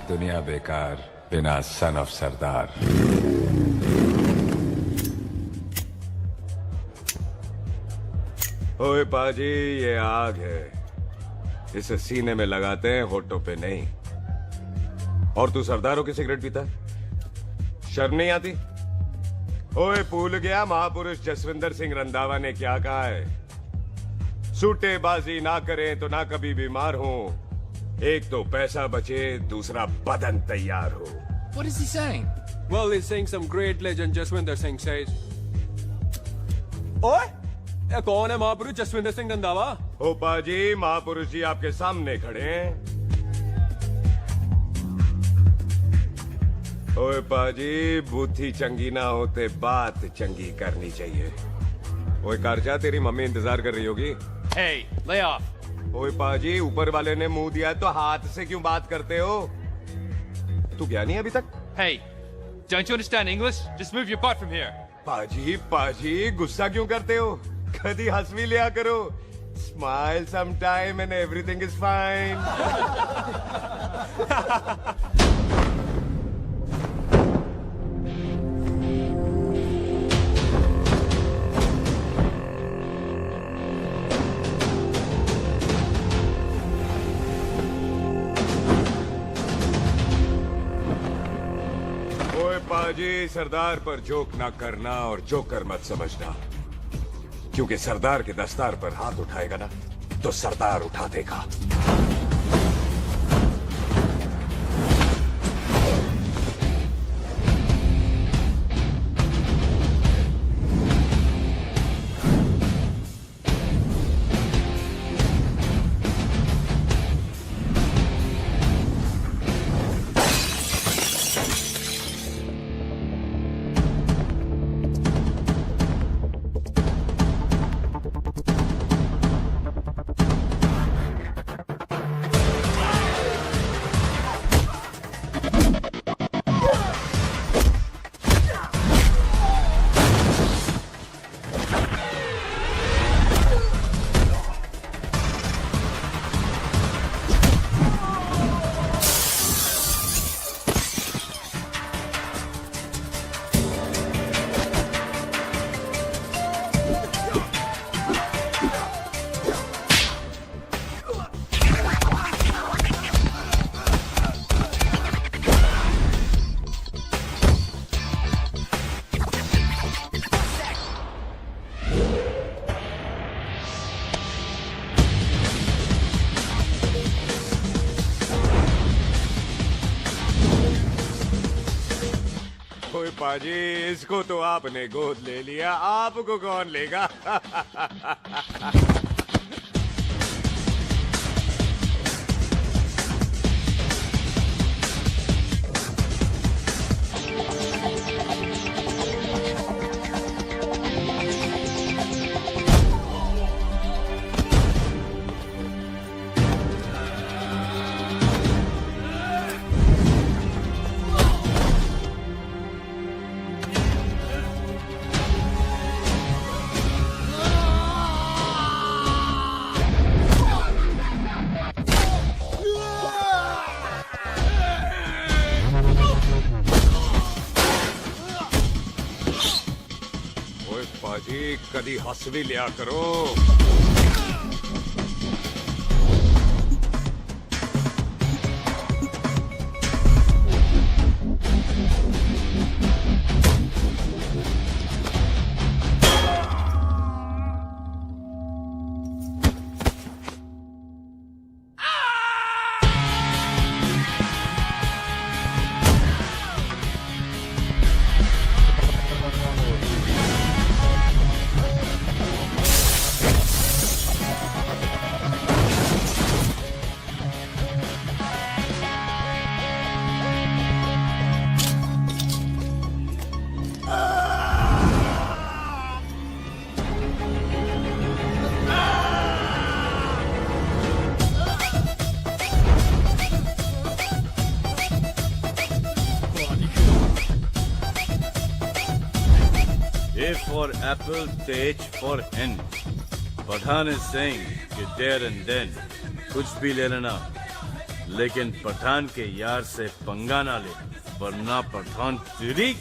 दुनिया बेकार बिना सन ऑफ सरदार। ओए पाजी, ये आग है, इसे सीने में लगाते हैं, होठों पे नहीं। और तू सरदारों की सिगरेट पीता है? शर्म नहीं आती? ओए भूल गया महापुरुष जसविंदर सिंह रंधावा ने क्या कहा है? सूटेबाजी ना करें तो ना कभी बीमार हो। एक तो पैसा बचे, दूसरा बदन तैयार हो। What is he saying? Well, he's saying some great legend Jaswinder Singh says. ओए, ये कौन है महापुरुष जसविंदर सिंह रंधावा? ओ पाजी, महापुरुष जी आपके सामने खड़े हैं। ओए पाजी, बुद्धि चंगी ना होते बात चंगी करनी चाहिए। ओए कारजा, तेरी मम्मी इंतजार कर रही होगी। Hey, lay off. ओए पाजी, ऊपर वाले ने मुंह दिया है तो हाथ से क्यों बात करते हो? तू गया नहीं अभी तक? Hey, don't you understand English? Just move your butt from here. पाजी गुस्सा क्यों करते हो? कभी हंस भी लिया करो। Smile sometime and everything is fine. पाजी, सरदार पर जोक ना करना और जोकर मत समझना, क्योंकि सरदार के दस्तार पर हाथ उठाएगा ना तो सरदार उठा देगा। पाजी, इसको तो आपने गोद ले लिया, आपको कौन लेगा? पाजी, कदी हंस भी लिया करो। A for apple, the H for hen. Pathan is saying कि there and then कुछ भी ले लेना लेकिन पठान के यार से पंगा ना ले, वरना पठान तेरी।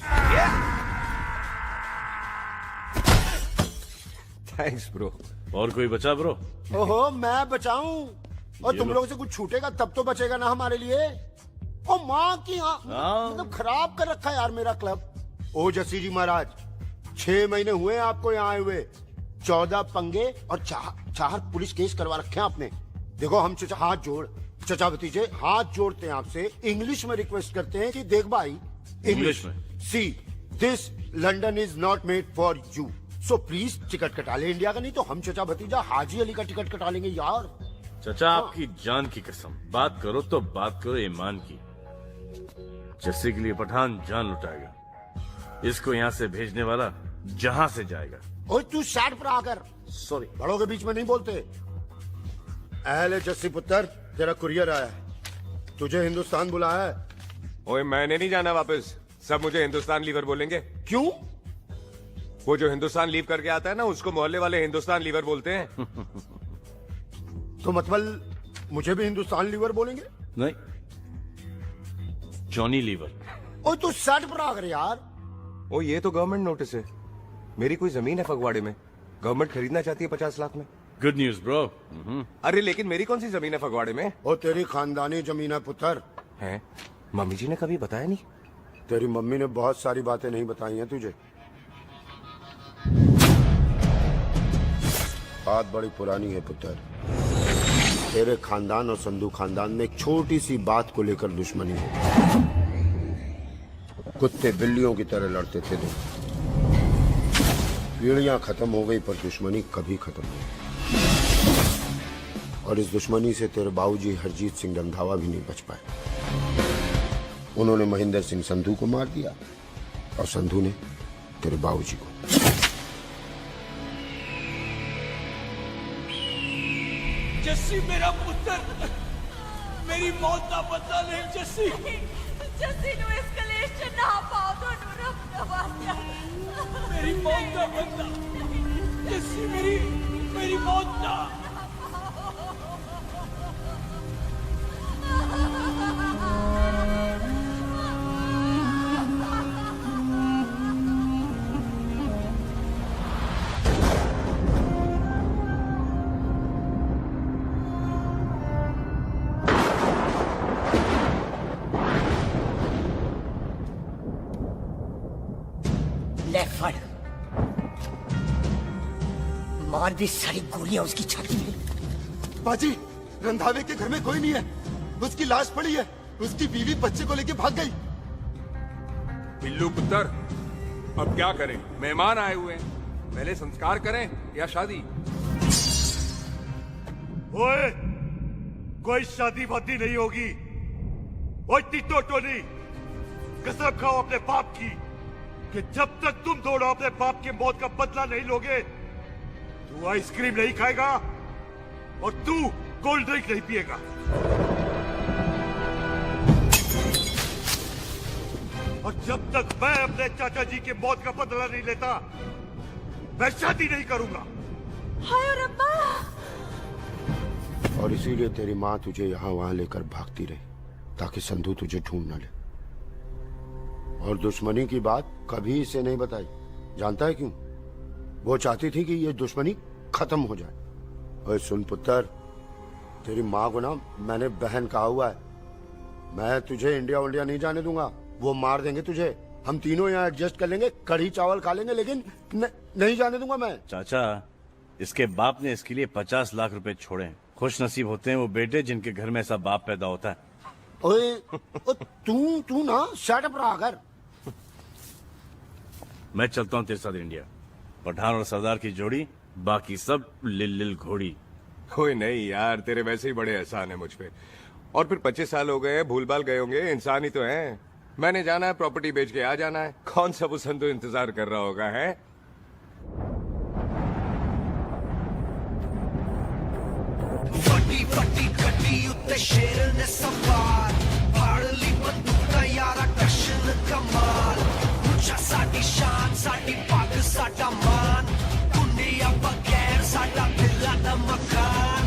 Thanks bro. और कोई बचा ब्रो? ओहो, मैं बचाऊं? और ये तुम लो। लोगों से कुछ छूटेगा तब तो बचेगा ना हमारे लिए। ओ माँ की हाँ। मतलब खराब कर रखा है यार मेरा क्लब। ओ जस्सी जी महाराज, 6 महीने हुए हैं आपको यहाँ आए हुए, 14 पंगे और 4 पुलिस केस करवा रखे हैं आपने। देखो हम चचा हाथ जोड़, चचा भतीजे हाथ जोड़ते हैं आपसे, इंग्लिश में रिक्वेस्ट करते हैं कि देख भाई, इंग्लिश में? See this London is not made for you, so please ticket कटा ले इंडिया का, नहीं तो हम चचा भतीजा हाजी अली का टिकट कटा लेंगे यार। चचा आपकी जान की कसम, बात करो तो बात करो ईमान की। जस्सी के लिए पठान जान लुटाएगा, इसको यहाँ से भेजने वाला जहाँ से जाएगा। ओए तू साइड पर आकर, सॉरी। बड़ों के बीच में नहीं बोलते। अहले जस्सी पुत्र, तेरा कुरियर आया है, तुझे हिंदुस्तान बुलाया है। ओए मैंने नहीं जाना वापस, सब मुझे हिंदुस्तान लीवर बोलेंगे। क्यों? वो जो हिंदुस्तान लीव करके आता है ना, उसको मोहल्ले वाले हिंदुस्तान लीवर बोलते हैं। तो मतलब मुझे भी हिंदुस्तान लीवर बोलेंगे? नहीं, जॉनी लीवर। ओए तू साइड पर आकर यार। ओ ये तो गवर्नमेंट नोटिस है, मेरी कोई जमीन है फगवाड़े में, गवर्नमेंट खरीदना चाहती है 50 लाख में। Good news bro. अरे लेकिन मेरी कौन सी जमीन है फगवाड़े में? ओ तेरी खानदानी जमीन है पुत्र। है? मम्मी जी ने कभी बताया नहीं। तेरी मम्मी ने बहुत सारी बातें नहीं बताई हैं तुझे। बात बड़ी पुरानी है पुत्र, तेरे खानदान और संधू खानदान में एक छोटी सी बात को लेकर दुश्मनी है। कुत्ते बिल्लियों की तरह लड़ते थे दो, पीढ़ियां खत्म हो गई पर दुश्मनी कभी खत्म नहीं। और इस दुश्मनी से तेरे बाबूजी हरजीत सिंह रंधावा भी नहीं बच पाए। उन्होंने महेंद्र सिंह संधू को मार दिया और संधू ने तेरे बाबूजी को। जस्सी मेरा पुत्र, मेरी मौत का बदला ले जस्सी। जस्सी नु इस कलेश च ना पाओ, ਤੁਹਾਨੂੰ ਰੱਬ ਦਾ ਵਾਸਤਾ। मेरी मौत का बदला जस्सी, मेरी मौत का। ले फड़, मार दी सारी गोलियां उसकी छाती में। बाजी, रंधावे के घर में कोई नहीं है, उसकी लाश पड़ी है, उसकी बीवी बच्चे को लेके भाग गई। बिल्लू पुत्र, अब क्या करें? मेहमान आए हुए हैं, पहले संस्कार करें या शादी? ओए, कोई शादी वादी नहीं होगी। ओए टिटो टोनी, कसम खाओ अपने बाप की कि जब तक तुम दोनों अपने बाप के मौत का बदला नहीं लोगे, तू आइसक्रीम नहीं खाएगा और तू कोल्ड ड्रिंक नहीं पिएगा। और जब तक मैं अपने चाचा जी के मौत का बदला नहीं लेता, मैं शादी नहीं करूंगा। हाय रब्बा। और इसीलिए तेरी माँ तुझे यहाँ वहां लेकर भागती रही, ताकि संधू तुझे ढूंढ न ले। और दुश्मनी की बात कभी इसे नहीं बताई, जानता है क्यों? वो चाहती थी कि ये दुश्मनी खत्म हो जाए। ओए सुन पुत्र, तेरी माँ को ना मैंने बहन कहा हुआ है, मैं तुझे इंडिया इंडिया नहीं जाने दूंगा। वो मार देंगे तुझे, हम तीनों यहाँ एडजस्ट कर लेंगे, कढ़ी चावल खा लेंगे, लेकिन नहीं जाने दूंगा मैं। चाचा, इसके बाप ने इसके लिए 50 लाख रुपए छोड़े। खुश नसीब होते हैं वो बेटे जिनके घर में ऐसा बाप पैदा होता है। ओए तू ना शट अप रहा कर। मैं चलता हूँ तेरे साथ इंडिया। पठान और सरदार की जोड़ी, बाकी सब लिल घोड़ी। कोई नहीं यार, तेरे वैसे ही बड़े एहसान है मुझ पे। और फिर 25 साल हो गए, भूल भाल गए होंगे, इंसान ही तो हैं। मैंने जाना है, प्रॉपर्टी बेच के आ जाना है। कौन सा वो संधू इंतजार कर रहा होगा? है फटी फटी कटी उत्ते शेर ने सवार, फाड़ ली बंदूक का यारा टशन कमाल। ऊंचा साडी शान, साडी पग, साडा मान, दुनिया बगैर साडा दिल दा मकान।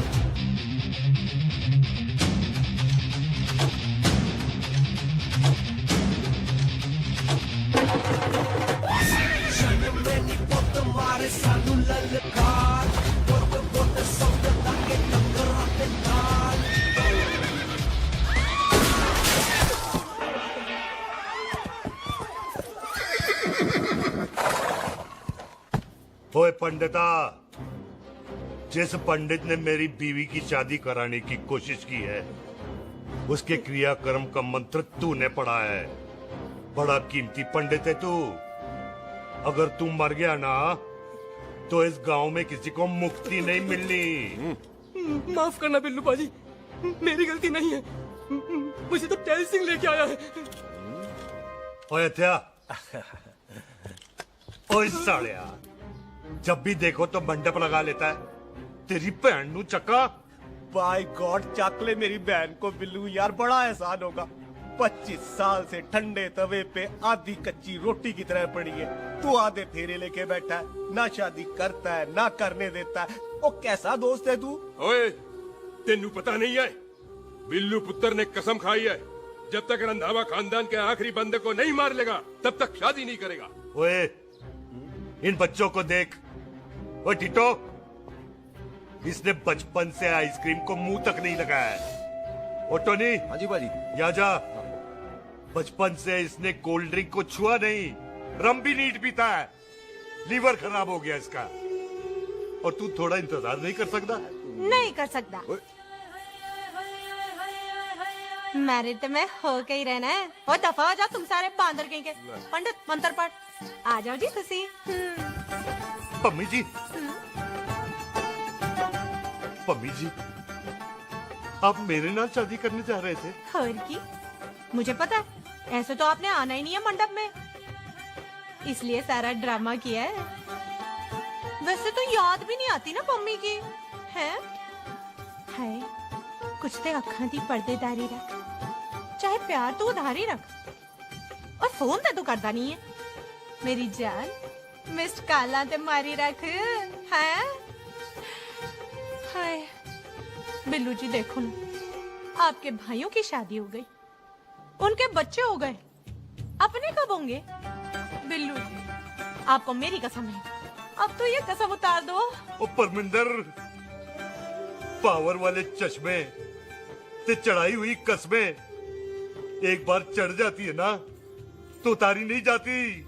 ओए पंडिता, जिस पंडित ने मेरी बीवी की शादी कराने की कोशिश की है, उसके क्रियाकर्म का मंत्र तूने पढ़ा है। बड़ा कीमती पंडित है तू। अगर तू मर गया ना, तो इस गांव में किसी को मुक्ति नहीं मिलनी। माफ करना बिल्लू पाजी, मेरी गलती नहीं है। मुझे तो टैल सिंह लेके आया है। ओए हत्या, ओए सालिया, जब भी देखो तो मंडप लगा लेता है। तेरी भैन नू चक्का। बाय गॉड, चक ले मेरी बहन को बिल्लू यार, बड़ा एहसान होगा। 25 साल से ठंडे तवे पे आधी कच्ची रोटी की तरह पड़ी है। तू आधे फेरे लेके बैठा है, ना शादी करता है ना करने देता है। ओ कैसा दोस्त है तू? ओए, तेनू पता नहीं है, बिल्लू पुत्र ने कसम खाई है, जब तक रंधावा खानदान के आखिरी बंदे को नहीं मार लेगा तब तक शादी नहीं करेगा। ओए, इन बच्चों को देख। ओए टिटो, इसने बचपन से आइसक्रीम को मुंह तक नहीं लगाया है। ओ टोनी, हाँ जी बाजी। या जा। बचपन से इसने कोल्ड ड्रिंक को छुआ नहीं, रम भी नीट पीता है। लीवर खराब हो गया इसका। और तू थोड़ा इंतजार नहीं कर सकता? नहीं कर सकता। मैरिड तो मैं हो के ही रहना है। और दफा हो जाओ तुम सारे बांदर कहीं के। पंडित मंत्र पढ़, आ जाओ जी खुशी। पम्मी जी, पम्मी जी, आप मेरे नाल शादी करने जा रहे थे? और की, मुझे पता है ऐसे तो आपने आना ही नहीं है मंडप में, इसलिए सारा ड्रामा किया है। वैसे तो याद भी नहीं आती ना पम्मी की, है? कुछ ते अखा दी पर्देदारी रख, चाहे प्यार तो उधारी रख, और फोन ते तू करता नहीं है। मेरी जान, मिस्ड काला ते मारी रख, है? हाय बिल्लू जी, देखो ना, आपके भाइयों की शादी हो गई, उनके बच्चे हो गए, अपने कब होंगे? बिल्लू जी, आपको मेरी कसम है, अब तो ये कसम उतार दो। ओ परमिंदर, पावर वाले चश्मे ते चढ़ाई हुई कस्में एक बार चढ़ जाती है ना, तो उतारी नहीं जाती।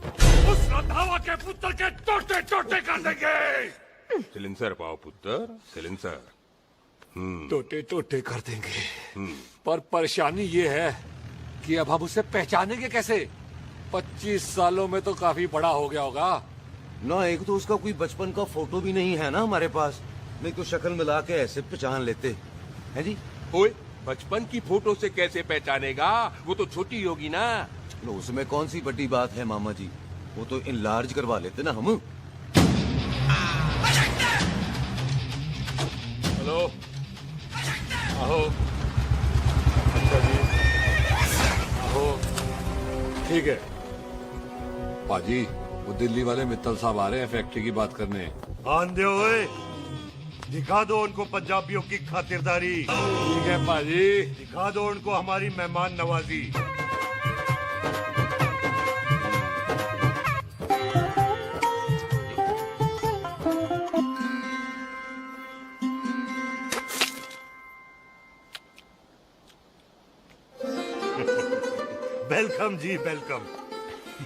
उस रंधावा के पुत्र के टोटे टोटे कर देंगे। सिलेंसर पाओ पुत्र, सिलेंसर। टोटे टोटे कर देंगे, पर परेशानी ये है कि अब हम उसे पहचानेंगे कैसे? 25 सालों में तो काफी बड़ा हो गया होगा ना। एक तो उसका कोई बचपन का फोटो भी नहीं है ना हमारे पास, नहीं तो शक्ल मिला के ऐसे पहचान लेते हैं जी। ओए, बचपन की फोटो से कैसे पहचानेगा? वो तो छोटी होगी ना। लो, उसमें कौन सी बड़ी बात है मामा जी, वो तो इनलार्ज करवा लेते ना हम। हेलो, आहो। अच्छा जी, आहो। ठीक है पाजी, वो दिल्ली वाले मित्तल साहब आ रहे हैं फैक्ट्री की बात करने। आंधे ओए, दिखा दो उनको पंजाबियों की खातिरदारी। ठीक है पाजी। दिखा दो उनको हमारी मेहमान नवाजी। वेलकम जी, वेलकम।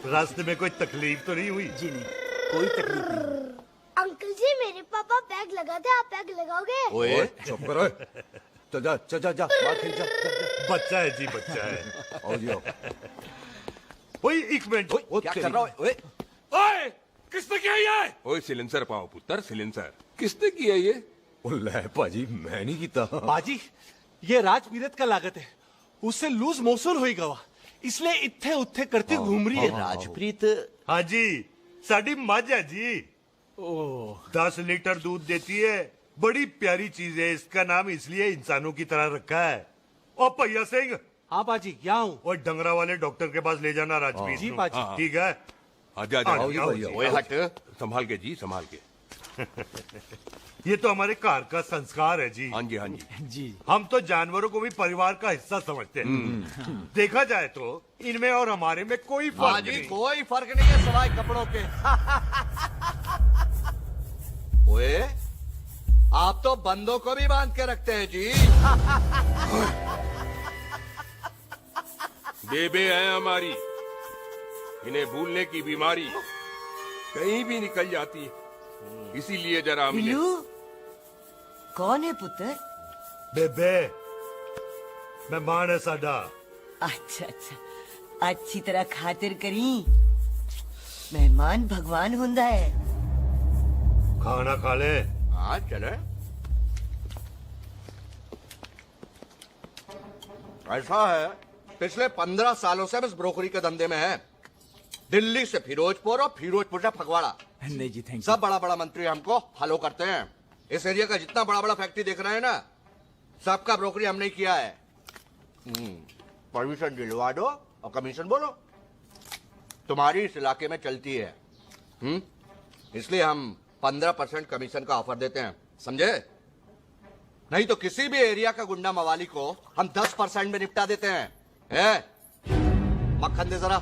रास्ते में कोई तकलीफ तो नहीं हुई? जी नहीं, कोई तकलीफ नहीं। अंकल जी, मेरे पापा पैग लगाते, आप पैग लगाओगे? ओए चुप करो, चल जा चल जा जा, बाहर खेल जा, बच्चा है जी, बच्चा है। आओ जी आओ। ओए एक मिनट, क्या कर रहा है? ओए ओए, किसने किया ये? ओए सिलेंसर पाओ पुत्र, सिलेंसर। किसने किया ये? ले भाजी, मैं नहीं कीता। बाजी, ये राजपीरत का लागत है, उससे लूज मोशन होई गवा, इसलिए इत्थे उत्थे करती घूम रही है। राजप्रीत? हाँ जी, साड़ी मझ है जी। 10 लीटर दूध देती है, बड़ी प्यारी चीज है। इसका नाम इसलिए इंसानों की तरह रखा है। ओ भैया सिंह। हाँ बाजी, यहाँ हूँ। और डंगरा वाले डॉक्टर के पास ले जाना राजवीर जी को। बाजी। ठीक है, आजा आओ जी, आओ जी, ओए हट, संभाल के जी, संभाल के। ये तो हमारे घर का संस्कार है जी। हाँ जी, हाँ जी। जी हम तो जानवरों को भी परिवार का हिस्सा समझते हैं। देखा जाए तो इनमें और हमारे में कोई फर्क नहीं। कोई फर्क नहीं है सवाए कपड़ों के। ओए, आप तो बंदों को भी बांध के रखते हैं जी। बेबे है हमारी, इन्हें भूलने की बीमारी कहीं भी निकल जाती है। इसीलिए जरा मिले। बिल्लू कौन है पुत्र? बेबे मेहमान है साडा। अच्छा अच्छा अच्छी तरह खातिर करी। मेहमान भगवान हुंदा है। खाना खा ले। हाँ चले। ऐसा है, पिछले 15 सालों से हम इस ब्रोकरी के धंधे में हैं। दिल्ली से फिरोजपुर और फिरोजपुर से फगवाड़ा। नहीं जी थैंक सब बड़ा बड़ा मंत्री हमको फॉलो करते हैं। इस एरिया का जितना बड़ा बड़ा फैक्ट्री देख रहे हैं ना, सबका ब्रोकरी हमने किया है। परमिशन दिलवा दो और कमीशन बोलो। तुम्हारी इस इलाके में चलती है। इसलिए हम 15% कमीशन का ऑफर देते हैं, समझे? नहीं तो किसी भी एरिया का गुंडा मवाली को हम 10% में निपटा देते हैं। मक्खन दे जरा।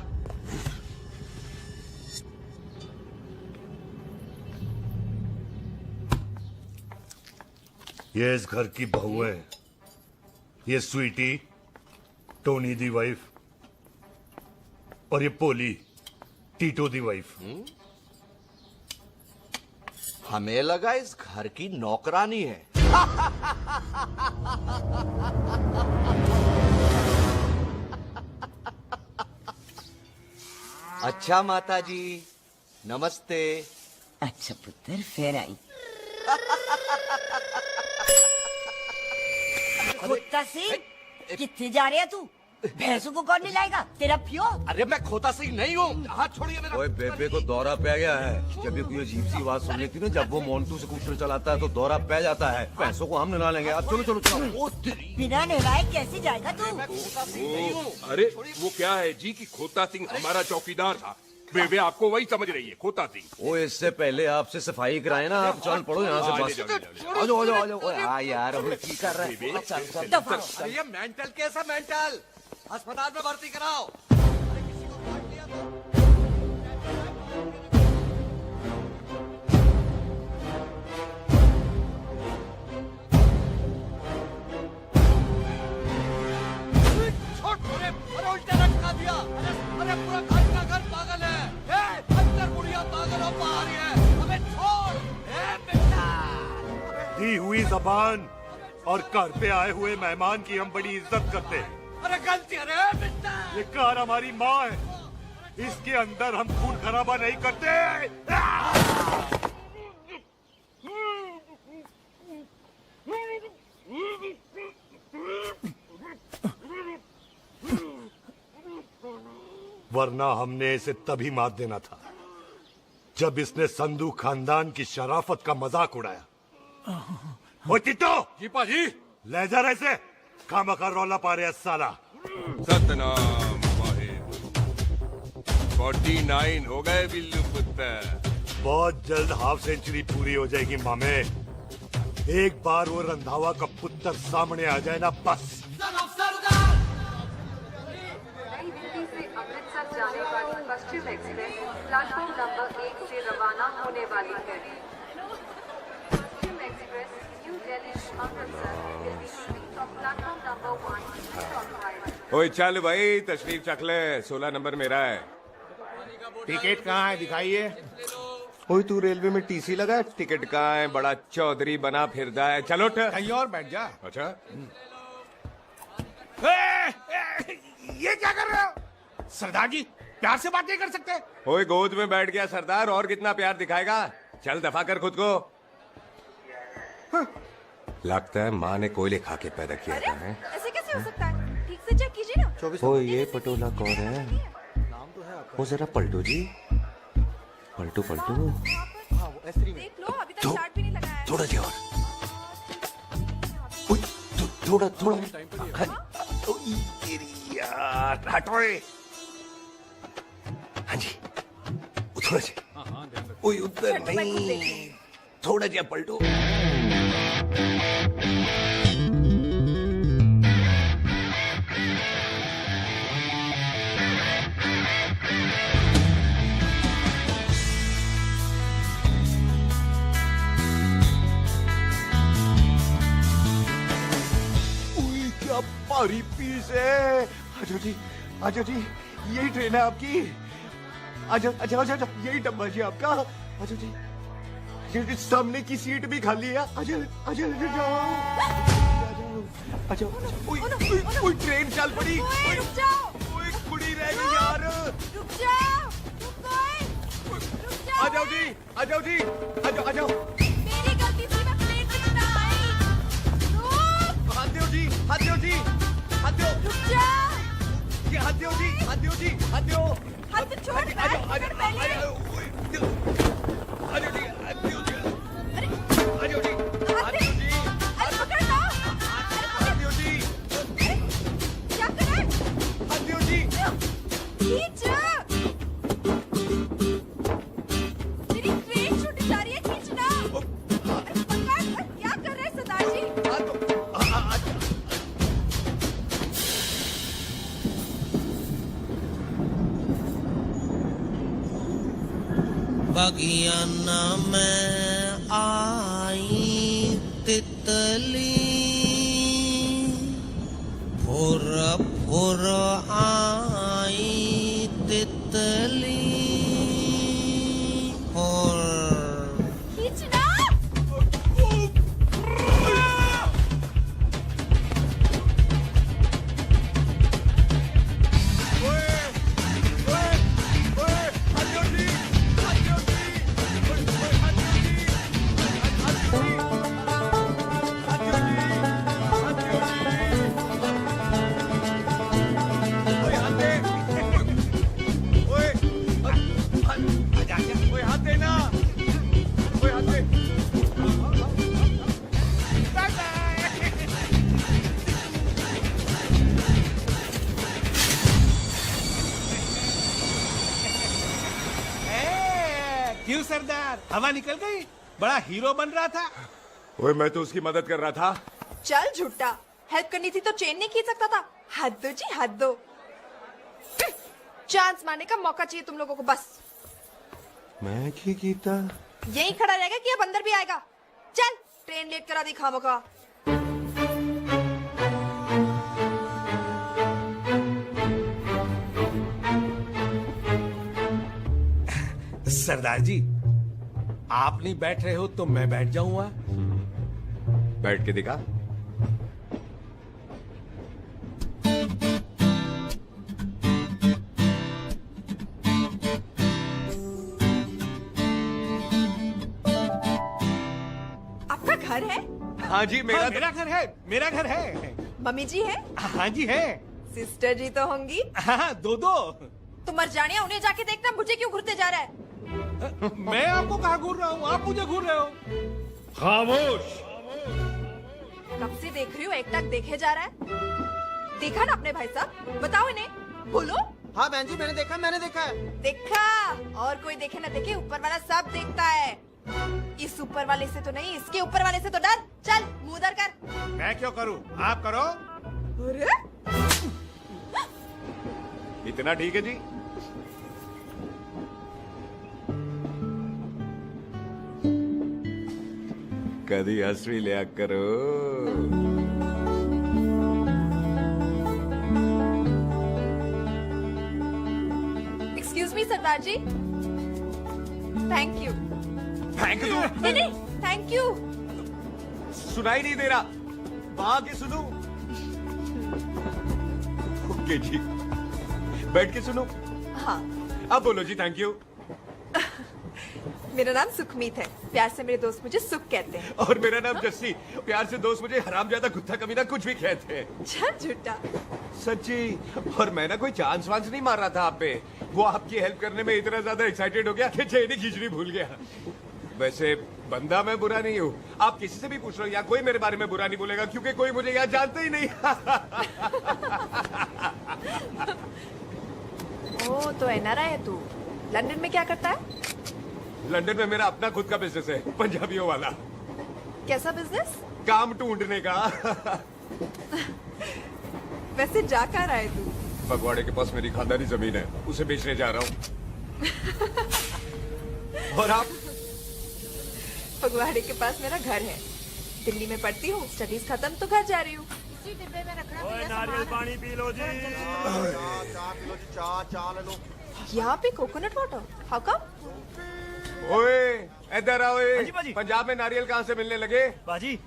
ये इस घर की बहू है। ये स्वीटी, टोनी दी वाइफ, और ये पोली, टीटो दी वाइफ। हमें लगा इस घर की नौकरानी है। अच्छा माता जी, नमस्ते। अच्छा पुत्र फिर आई। खोता सिंह कितने जा रहे है तू? भैंसों को कौन लाएगा? तेरा प्यो? अरे मैं खोता सिंह नहीं हूँ। हाथ छोड़िए मेरा। ओए बेबे को दौरा पै गया है। जब भी कोई अजीब सी आवाज सुन लेती ना, जब वो मोन्टू स्कूटर चलाता है तो दौरा पै जाता है। पैसों को हम नहला लेंगे। अब चलो चलो चलो। बिना नहलाए कैसे जाएगा तू? अरे वो क्या है जी कि खोता सिंह हमारा चौकीदार था। बेबे आपको वही समझ रही है, खोता सिंह। ओ इससे पहले आपसे सफाई कराए ना, आप चल पड़ो यहाँ से बस। आ जाओ आ जाओ आ जाओ। ओए हाँ यार, हम की कर रहे हैं। चल चल। ये मेंटल केस है, मेंटल। अस्पताल में भर्ती कराओ। उल्टे रखा दिया। अरे पूरा घर का घर पागल है। अंदर बुढ़िया पागल और बाहर है। हमें छोड़। बेटा दी हुई जबान और घर पे आए हुए मेहमान की हम बड़ी इज्जत करते हैं। अरे गलती है बेटा। ये कार हमारी माँ है। इसके अंदर हम खून खराबा नहीं करते। वरना हमने इसे तभी मार देना था जब इसने संधू खानदान की शराफत का मजाक उड़ाया। ओ टिट्टो जी पाजी, ले जा रहे से खामखा रौला पा रहे साला। सतनाम वाहेगुरु। 49 हो गए बिल्लू पुत्र। बहुत जल्द हाफ सेंचुरी पूरी हो जाएगी मामे। एक बार वो रंधावा का पुत्र सामने आ जाए ना, बस। नई दिल्ली से अमृतसर जाने वाली पश्चिम एक्सप्रेस प्लेटफॉर्म नंबर 1 से रवाना होने वाली है। Paschim Express New Delhi Amritsar will be leaving from platform number 1 to Clockwise। ओए चल भाई, तशरीफ चख ले। 16 नंबर मेरा है। टिकट कहाँ है? दिखाइए। ओए तू रेलवे में टीसी लगा है? टिकट कहाँ है? बड़ा चौधरी बना फिरदा है। चलो उठ। कहीं और बैठ जा। अच्छा ये क्या कर रहे हो? सरदार जी प्यार से बात नहीं कर सकते? ओए गोद में बैठ गया सरदार, और कितना प्यार दिखाएगा? चल दफा कर खुद को। लगता है माँ ने कोयले खा के पैदा किया था। है? ऐसे कैसे हो सकता है? ठीक से चेक कीजिए ना। ओ ये पटोला कौन है? वो जरा पलटो जी, पलटो पलटो। देख लो, अभी तक चार्ट भी नहीं लगाया है। थोड़ा जी और। थोड़ा थोड़ा। यार हटो। हाँ जी, थोड़ा जी। ओए उधर नहीं, थोड़ा जी पलटो। क्या भारी पीस है। आजो जी यही ट्रेन है आपकी। आजो अच्छा अच्छा अच्छा, यही डब्बा जी आपका। आजो जी सामने की सीट भी खाली है। आजा आजा जाओ। अच्छा ओए ट्रेन चल पड़ी। रुक जाओ, ओए कुड़ी रह गई यार। रुक जाओ, रुक जाओ। आ जाओ जी, आ जाओ जी, आ जाओ, आ जाओ। मेरी गलती थी, मैं प्लेन में ना आई। रुक। हाथ दो जी, हाथ दो जी, हाथ दो। रुक जाओ। ये हाथ दो जी, हाथ दो जी, हाथ दो। हाथ छोड़। आ जाओ, आ जाओ, आ जाओ। आ जाओ जी, हाथ दो जी। अरे आ जाओ जी, हाथ दो जी। अरे पकड़ लो। हाथ दो जी, क्या कर रहा है? हाथ दो जी। खींच। मेरी ट्रेन छूटी जा रही है, खींचना। अरे पकड़, क्या कर रहे हैं सरदार जी? बगियाना में आई तितली फुर फुर आई तितली फुर। खींचना। क्यों सरदार, हवा निकल गई? बड़ा हीरो बन रहा था। ओए मैं तो उसकी मदद कर रहा था। चल झूठा, हेल्प करनी थी तो चेन नहीं खींच सकता था। हद दो जी, हद दो। चांस मारने का मौका चाहिए तुम लोगों को बस। मैं की कीता? यही खड़ा रहेगा कि अब अंदर भी आएगा? चल, ट्रेन लेट करा दी खामोखा। सरदार जी, आप नहीं बैठ रहे हो तो मैं बैठ जाऊंगा। बैठ के दिखा। आपका घर है? हाँ जी, हाँ, मेरा घर है, मेरा घर है। मम्मी जी है? हाँ जी है। सिस्टर जी तो होंगी? हाँ, दो दो। तो मर जाने, उन्हें जाके देखना मुझे क्यों घूरते जा रहा है। मैं आपको कहाँ घूर रहा हूँ, आप मुझे घूर रहे हो। खामोश। कब से देख रही हूँ, एक टक देखे जा रहा है। देखा ना अपने भाई साहब, बताओ इन्हें, बोलो। हाँ बहन जी, मैंने देखा, मैंने देखा है। देखा? और कोई देखे ना देखे, ऊपर वाला सब देखता है। इस ऊपर वाले से तो नहीं, इसके ऊपर वाले से तो डर। चल मुंह उधर कर। मैं क्यों करूँ, आप करो। अरे इतना ठीक है जी। कभी हंस भी लिया करो। Excuse me sardar ji. Thank you. फेंक दो। नहीं, थैंक यू। सुनाई नहीं दे रहा, वहां के सुनो। ओके जी, बैठ के सुनो। हाँ, अब बोलो जी थैंक यू। मेरा नाम सुखमीत है, प्यार से मेरे दोस्त मुझे सुख कहते हैं। और मेरा नाम जस्सी, प्यार से दोस्त मुझे हरामजादा कुत्ता कमीना कुछ भी कहते हैं। चल झूठा। सच्ची। और मैं ना कोई चांस वांस नहीं मार रहा था आप पे, वो आपकी हेल्प करने में इतना ज्यादा एक्साइटेड हो गया कि चेन ही खींचनी भूल गया। वैसे बंदा मैं बुरा नहीं हूँ, आप किसी से भी पूछ लो, यहाँ कोई मेरे बारे में बुरा नहीं बोलेगा क्योंकि कोई मुझे यहाँ जानते ही नहीं। ओ तो एनआरआई है तू। लंदन में क्या करता है? लंदन में मेरा अपना खुद का बिजनेस है, पंजाबियों वाला। कैसा बिजनेस? काम ढूंढने का। वैसे जा कहाँ रहा है तू? फगवाड़े के पास मेरी खानदानी जमीन है, उसे बेचने जा रहा हूँ। और आप? फगवाड़े के पास मेरा घर है, दिल्ली में पढ़ती हूँ, स्टडीज खत्म तो घर जा रही हूँ। इसी डिब्बे में रखना। नारियल पानी पी लो जी। चाय पी लो जी, चाय ले लो। यहाँ पे कोकोनट वाटर? How come? ओए इधर आओ। हाँ जी, बाजी। पंजाब में नारियल कहाँ से मिलने लगे? बाजी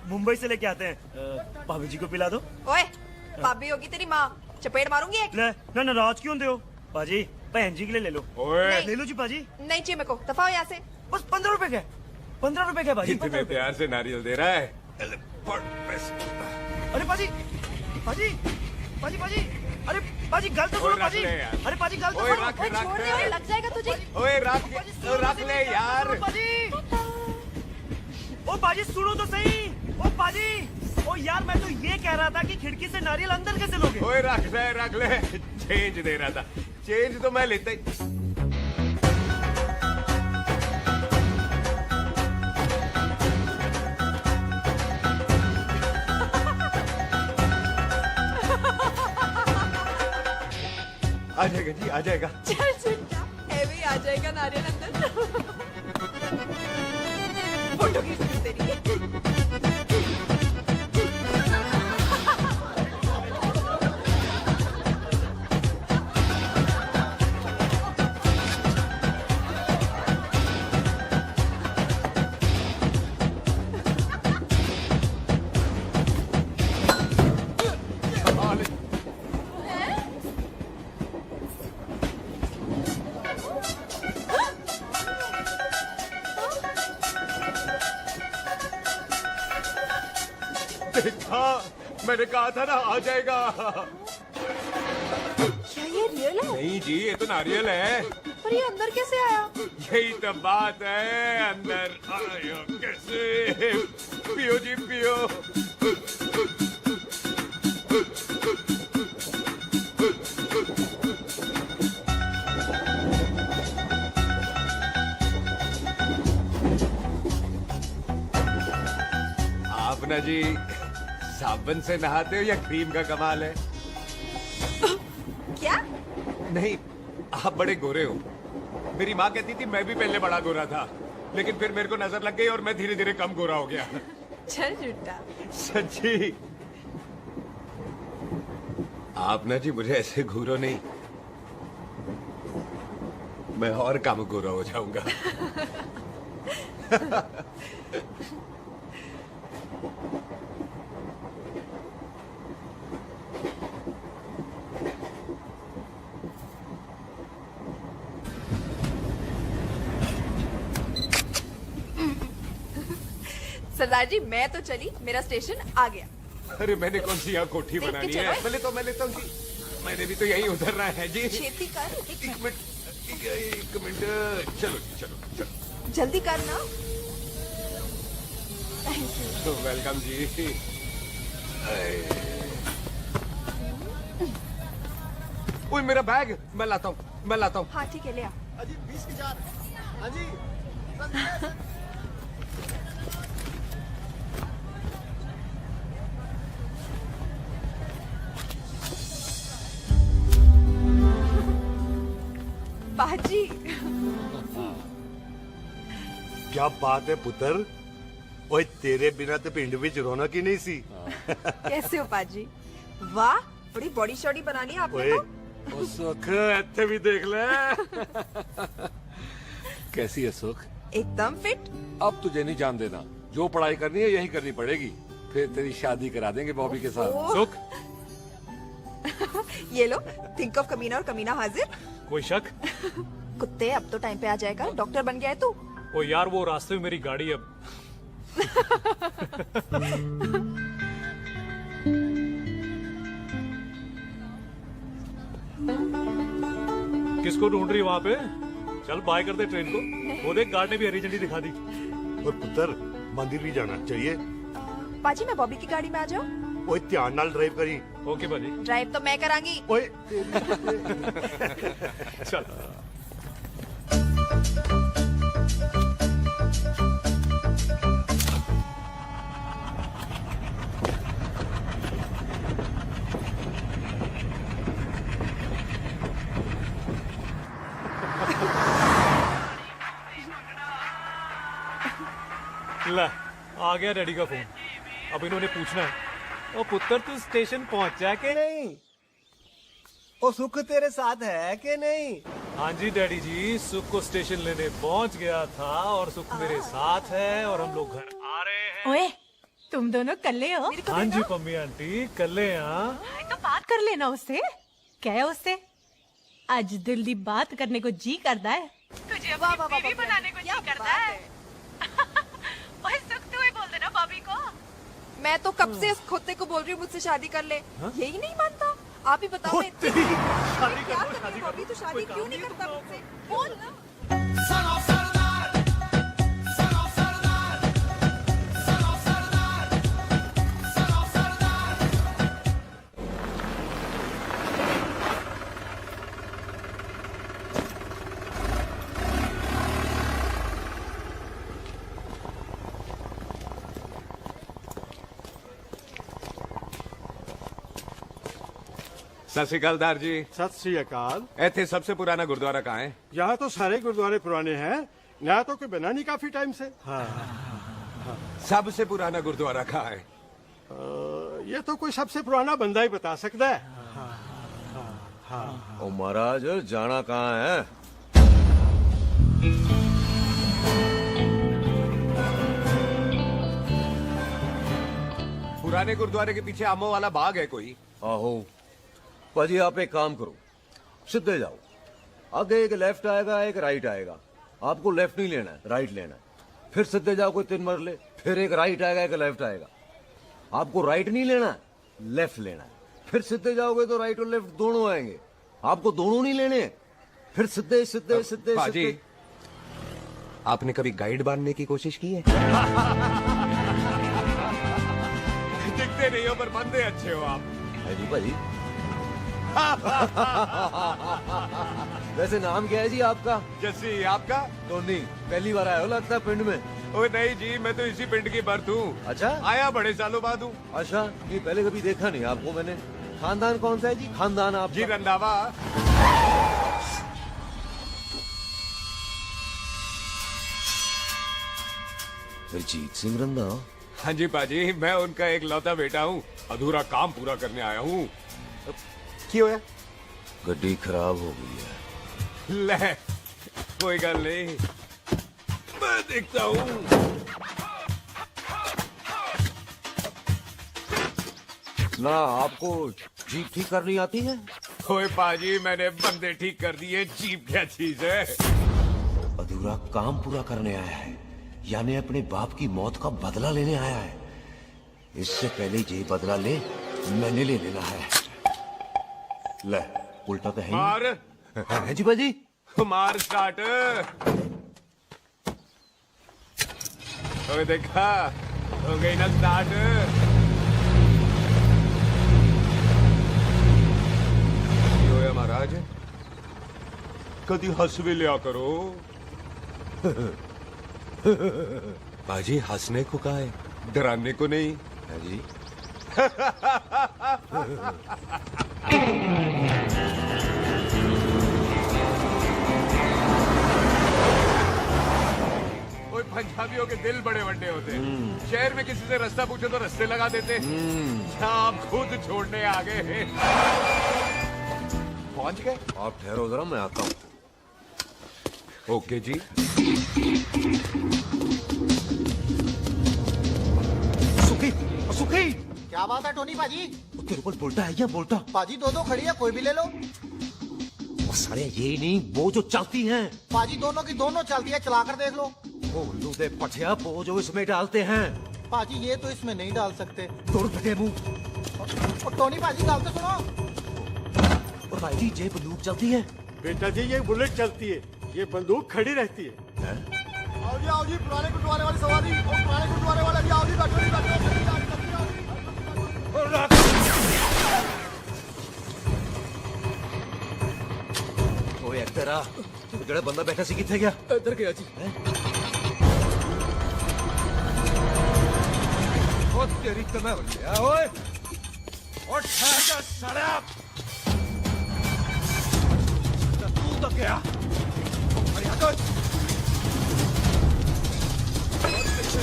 मुंबई से लेके आते हैं। भाभी जी को पिला दो। ओए भाभी होगी तेरी माँ, चपेट मारूंगी एक। ले ना नाराज क्यों दे हो बाजी? बहन जी के लिए ले लो। ओए ले लो जी बाजी। नहीं चाहिए मेरे को, दफा हो यहाँ से। बस 15 रुपए के। 15 रुपए के बाजी। इतने प्यार से नारियल दे रहा है। अरे बाजी बाजी बाजी बाजी अरे बाजी गल तो सुनो बाजी। अरे बाजी गल तो ओए सुनो। रख रख। छोड़ दे, ओए लग जाएगा तुझे। ओए रख ले यार। बाजी ओ बाजी सुनो तो सही। ओ बाजी ओ यार मैं तो ये कह रहा था कि खिड़की से नारियल अंदर कैसे लोगे? ओए रख ले। चेंज दे रहा था। चेंज तो मैं लेता ही। आ जाएगा जी, आ जाएगा। चल चिंता है भी आ जाएगा नारियल अंदर। फोटो खींच ली तेरी। देखा, मैंने कहा था ना आ जाएगा। क्या ये रियल है? नहीं जी, ये तो नारियल है। पर ये अंदर कैसे आया? यही तो बात है, अंदर आया कैसे? पियो जी पियो। आप ना जी साबुन से नहाते हो या क्रीम का कमाल है? क्या? नहीं, आप बड़े गोरे हो। मेरी माँ कहती थी मैं भी पहले बड़ा गोरा था, लेकिन फिर मेरे को नजर लग गई और मैं धीरे धीरे कम गोरा हो गया। चल झूठा। सच्ची। आप ना जी मुझे ऐसे घूरो नहीं, मैं और कम गोरा हो जाऊंगा। सरदार जी मैं तो चली, मेरा स्टेशन आ गया। अरे मैंने कौन सी यहाँ कोठी देख के बनानी चलो। है? मैं लेता हूँ जी। मैंने भी तो यही उतरना है जी। छेती कर। एक मिनट। चलो चलो चलो। जल्दी कर ना। Thank you. वेलकम जी। ओए मेरा बैग, मैं लाता हूँ। हाँ ठीक है, ले आ। अजी 20 की जार। अजी बाजी। क्या बात है पुत्र? ओए तेरे बिना तो पिंड विच रौनक ही नहीं सी। कैसे हो पाजी? वाह बड़ी बॉडी शॉडी बनानी है आपने ओए तो। सुख इतने भी देख ले। कैसी है सुख? एकदम फिट। अब तुझे नहीं जान देना, जो पढ़ाई करनी है यही करनी पड़ेगी। फिर तेरी शादी करा देंगे बॉबी के साथ। ओह। सुख ये लो, थिंक ऑफ कमीना और कमीना हाजिर। कोई शक? कुत्ते अब तो टाइम पे आ जाएगा, डॉक्टर बन गया है तू। ओ यार वो रास्ते में मेरी गाड़ी अब। किसको ढूंढ रही वहाँ पे? चल बाय कर दे ट्रेन को। वो देख गार्ड ने भी हरी झंडी दिखा दी। और पुत्र मंदिर भी जाना चाहिए। पाजी मैं बॉबी की गाड़ी में आ जाऊँ? ओए ध्यान नाल ड्राइव करी। ओके बाजी। ड्राइव तो मैं करांगी। ओए चल। ला आ गया डैडी का फोन। अब इन्होंने पूछना है, ओ पुत्र तू स्टेशन पहुंचा के नहीं? ओ सुख तेरे साथ है कि नहीं? हाँ जी डैडी जी, सुख को स्टेशन लेने पहुंच गया था और सुख मेरे साथ है और हम लोग घर आ रहे हैं। ओए, तुम दोनों कल्ले हो? हाँ जी पम्मी आंटी, कल्ले यहाँ। तो बात कर लेना उससे। क्या है उससे? आज दिल दी बात करने को जी करता है। तुझे अपनी बीवी बनाने को जी करता है। ओए सुख, तू ही बोल देना भाभी को। मैं तो कब से इस खोते को बोल रही हूँ मुझसे शादी कर ले, यही नहीं मानता। आप ही बताओ मैं शादी कर लो, शादी कर अभी तो शादी क्यों नहीं करता मुझसे? बोल ना। सत श्री अकाल दार जी। सत श्री अकाल। ऐथे सबसे पुराना गुरुद्वारा कहाँ है? यहाँ तो सारे गुरुद्वारे पुराने हैं, नया तो कोई बना नहीं काफी टाइम से। सबसे पुराना गुरुद्वारा कहाँ है? ये तो कोई सबसे पुराना बंदा ही बता सकता है। ओ महाराज जाना कहाँ है? पुराने गुरुद्वारे के पीछे आमों वाला बाग है कोई? आहो पाजी, आप एक काम करो, सीधे जाओ। आगे एक लेफ्ट आएगा, एक राइट आएगा। आपको लेफ्ट नहीं लेना है, राइट लेना है। फिर सीधे जाओ कोई 3 मरले, फिर एक राइट आएगा, एक लेफ्ट आएगा। आपको राइट नहीं लेना है, लेफ्ट लेना है। फिर सीधे जाओगे तो राइट और लेफ्ट दोनों आएंगे। आपको दोनों नहीं लेने, फिर सीधे सीधे सीधे पाजी, आपने कभी गाइड बांधने की कोशिश की है? दिखते नहीं हो पर बंदे अच्छे हो आप। है जी भाजी। वैसे नाम क्या है जी आपका? जस्सी, आपका? टोनी। पहली बार आए हो लगता है पिंड में। ओए नहीं जी, मैं तो इसी पिंड की बर्थ हूँ। अच्छा, आया बड़े सालों बाद हूँ। अच्छा, ये पहले कभी देखा नहीं आपको मैंने। खानदान कौन सा है जी? खानदान आप जी रंधावा। जीत सिंह रंधावा? हाँ जी पाजी, मैं उनका एक लौता बेटा हूँ। अधूरा काम पूरा करने आया हूँ। क्यों है? गड्डी खराब हो गई है। ले, कोई गल नहीं, मैं देखता हूँ। ना आपको जीप ठीक करनी आती है? ओए पाजी, मैंने बंदे ठीक कर दिए, जीप क्या चीज है? अधूरा काम पूरा करने आया है, यानी अपने बाप की मौत का बदला लेने आया है। इससे पहले ये बदला ले, मैंने ले लेना है। ले, उल्टा तो है ही। मार। है जी बाजी। मार स्टार्ट। ओए देखा, हो गई ना स्टार्ट। होया महाराज, कदी हंस भी लिया करो। बाजी हंसने को कहा है, डराने को नहीं है जी। ओए पंजाबियों के दिल बड़े बड़े होते हैं। शहर में किसी से रास्ता पूछो तो रास्ते लगा देते। आप खुद छोड़ने आ गए। पहुंच गए? आप ठहरो जरा, मैं आता हूँ। ओके जी। सुखी, सुखी। क्या बात है टोनी पाजी? तेरे को बोलता है या बोलता? पाजी दो खड़ी है, कोई भी ले लो। वो सारे ये नहीं, वो जो चलती हैं। पाजी दोनों की दोनों चलती है, चला कर देख लो। वो लूदे पठिया, वो जो इसमें डालते हैं। पाजी ये तो इसमें नहीं डाल सकते। दूर भगे मुंह। और टोनी पाजी गाल तो सुनो। और भाई जी, ये बंदूक चलती है? बेटा जी, ये बुलेट चलती है, ये बंदूक खड़ी रहती है। आओ जी, पुराने गुरुद्वारे वाली सवारी और पुराने गुरुद्वारे वाले भी आओ जी, बैठो। ओए तेरा जेड़ा बंदा बैठा सी किथे गया? इधर गया जी। ओ तेरी कमर गया ओए। और ठहर जा साला। तू तो क्या? अरे आ कर।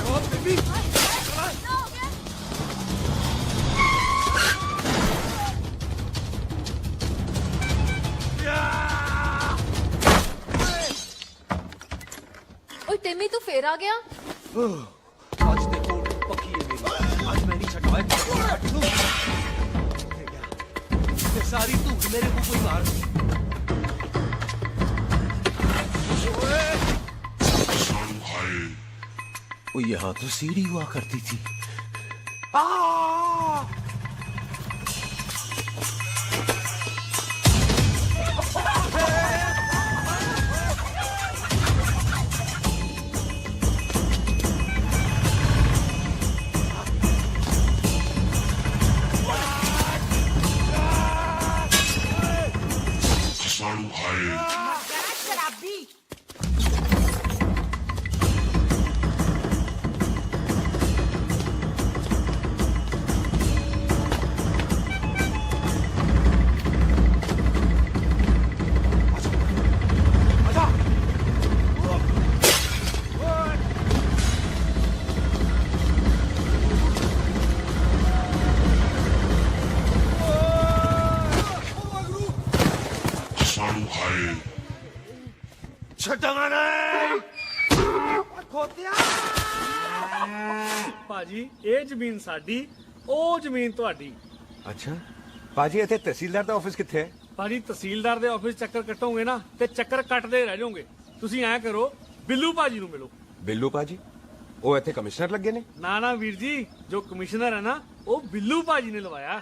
ओ बेबी। टिम्मी तू फिर आ गया? आज देखो पक्की है मेरी। आज मैं नहीं छटवाए सारी तू मेरे को कोई मार। वो यहाँ तो सीढ़ी हुआ करती थी। ਭਾਜੀ ਇਹ ਜ਼ਮੀਨ ਸਾਡੀ ਉਹ ਜ਼ਮੀਨ ਤੁਹਾਡੀ। ਅੱਛਾ ਪਾਜੀ ਇੱਥੇ ਤਹਿਸੀਲਦਾਰ ਦਾ ਆਫਿਸ ਕਿੱਥੇ ਹੈ? ਭਾਜੀ ਤਹਿਸੀਲਦਾਰ ਦੇ ਆਫਿਸ ਚੱਕਰ ਕੱਟੋਗੇ ਨਾ ਤੇ ਚੱਕਰ ਕੱਟਦੇ ਰਹਿ ਜਾਓਗੇ। ਤੁਸੀਂ ਐਂ ਕਰੋ ਬਿੱਲੂ ਭਾਜੀ ਨੂੰ ਮਿਲੋ। ਬਿੱਲੂ ਪਾਜੀ ਉਹ ਇੱਥੇ ਕਮਿਸ਼ਨਰ ਲੱਗੇ ਨੇ? ਨਾ ਨਾ ਵੀਰ ਜੀ ਜੋ ਕਮਿਸ਼ਨਰ ਹੈ ਨਾ ਉਹ ਬਿੱਲੂ ਭਾਜੀ ਨੇ ਲਵਾਇਆ।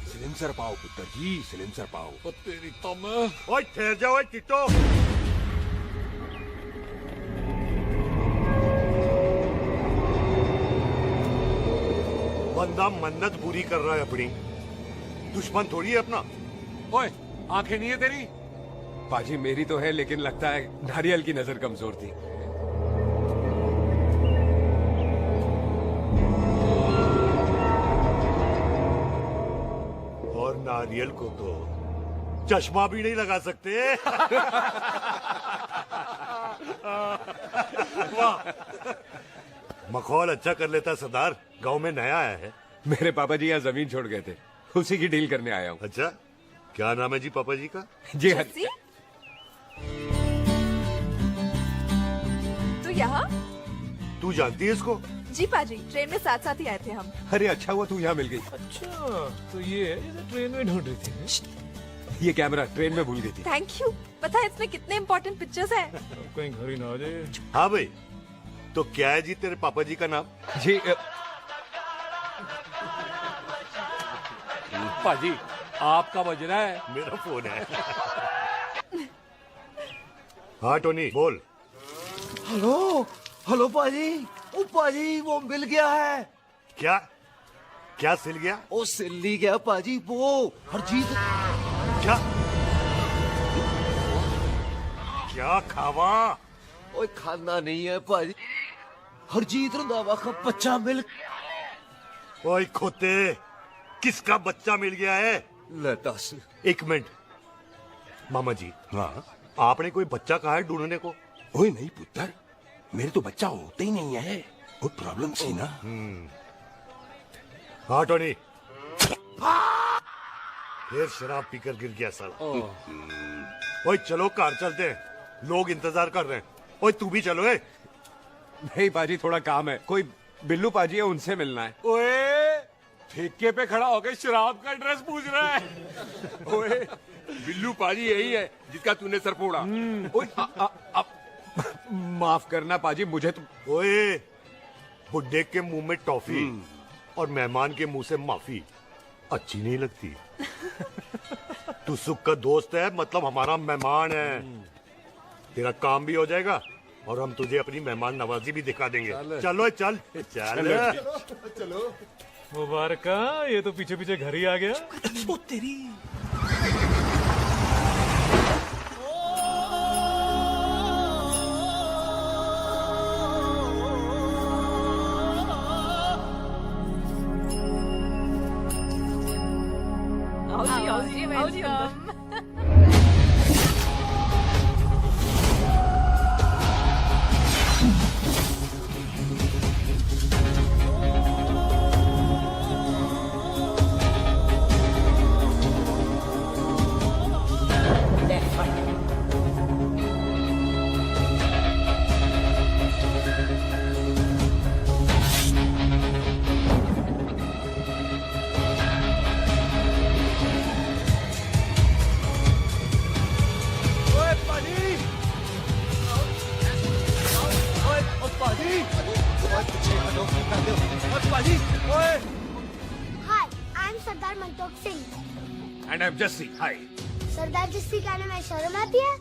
सिलेंसर पाओ पुत्र जी, सिलेंसर पाओ। ओ तेरी तम। ओए ठहर जाओ ओए टिट्टो। बंदा मन्नत पूरी कर रहा है अपनी, दुश्मन थोड़ी है अपना। ओए आंखें नहीं है तेरी? पाजी मेरी तो है लेकिन लगता है नारियल की नजर कमजोर थी। और नारियल को तो चश्मा भी नहीं लगा सकते। वाह, मखौल अच्छा कर लेता सरदार। गांव में नया आया है। मेरे पापा जी यहाँ जमीन छोड़ गए थे, उसी की डील करने आया हूँ। अच्छा क्या नाम है जी पापा जी का? जी तू यहाँ? तू जानती है इसको? जी पाजी ट्रेन में साथ साथ ही आए थे हम। अरे अच्छा हुआ तू यहाँ मिल गई। अच्छा तो ये है जिसे ट्रेन में ढूंढ रही थी। ये कैमरा ट्रेन में भूल गई थी। Thank you. पता है इसमें कितने इम्पोर्टेंट पिक्चर्स हैं। कहीं घर ही ना आ जाए। हाँ भाई, तो क्या है जी तेरे पापा जी का नाम? जी पाजी आपका बज रहा है। मेरा फोन है। हाँ टोनी बोल। हेलो हेलो पाजी। ओ पाजी वो मिल गया है। क्या क्या सिल गया? ओ सिल्ली गया पाजी वो हरजीत। क्या क्या खावा? ओए खाना नहीं है पाजी, हरजीत रंधावा का बच्चा मिल। ओए खोते किसका बच्चा मिल गया है? ले दस। एक मिनट मामा जी। हाँ आपने कोई बच्चा कहा है ढूंढने को? ओए नहीं पुत्र, मेरे तो बच्चा होता ही नहीं है, वो प्रॉब्लम थी ना। हाँ टोनी फिर शराब पीकर गिर गया साला। ओए चलो कार चलते हैं, लोग इंतजार कर रहे हैं। ओए तू भी चलो। नहीं पाजी थोड़ा काम है, कोई बिल्लू पाजी है उनसे मिलना है। ओए ठेके पे खड़ा होकर शराब का एड्रेस पूछ रहा है। ओए बिल्लू पाजी यही है जिसका तूने सर फोड़ा। ओए माफ करना पाजी मुझे तो। ओए बुड्ढे के मुंह में टॉफी और मेहमान के मुंह से माफी अच्छी नहीं लगती। तू सुख का दोस्त है, मतलब हमारा मेहमान है। तेरा काम भी हो जाएगा और हम तुझे अपनी मेहमान नवाजी भी दिखा देंगे। चलो चल चल चलो। मुबारक, ये तो पीछे पीछे घर ही आ गया। ओ तेरी। आओ जी पाजी ओए hi I am Sardar Mantok Singh. And I am Jassi. Hi. Sardar Jassi कहने में शर्म आती है?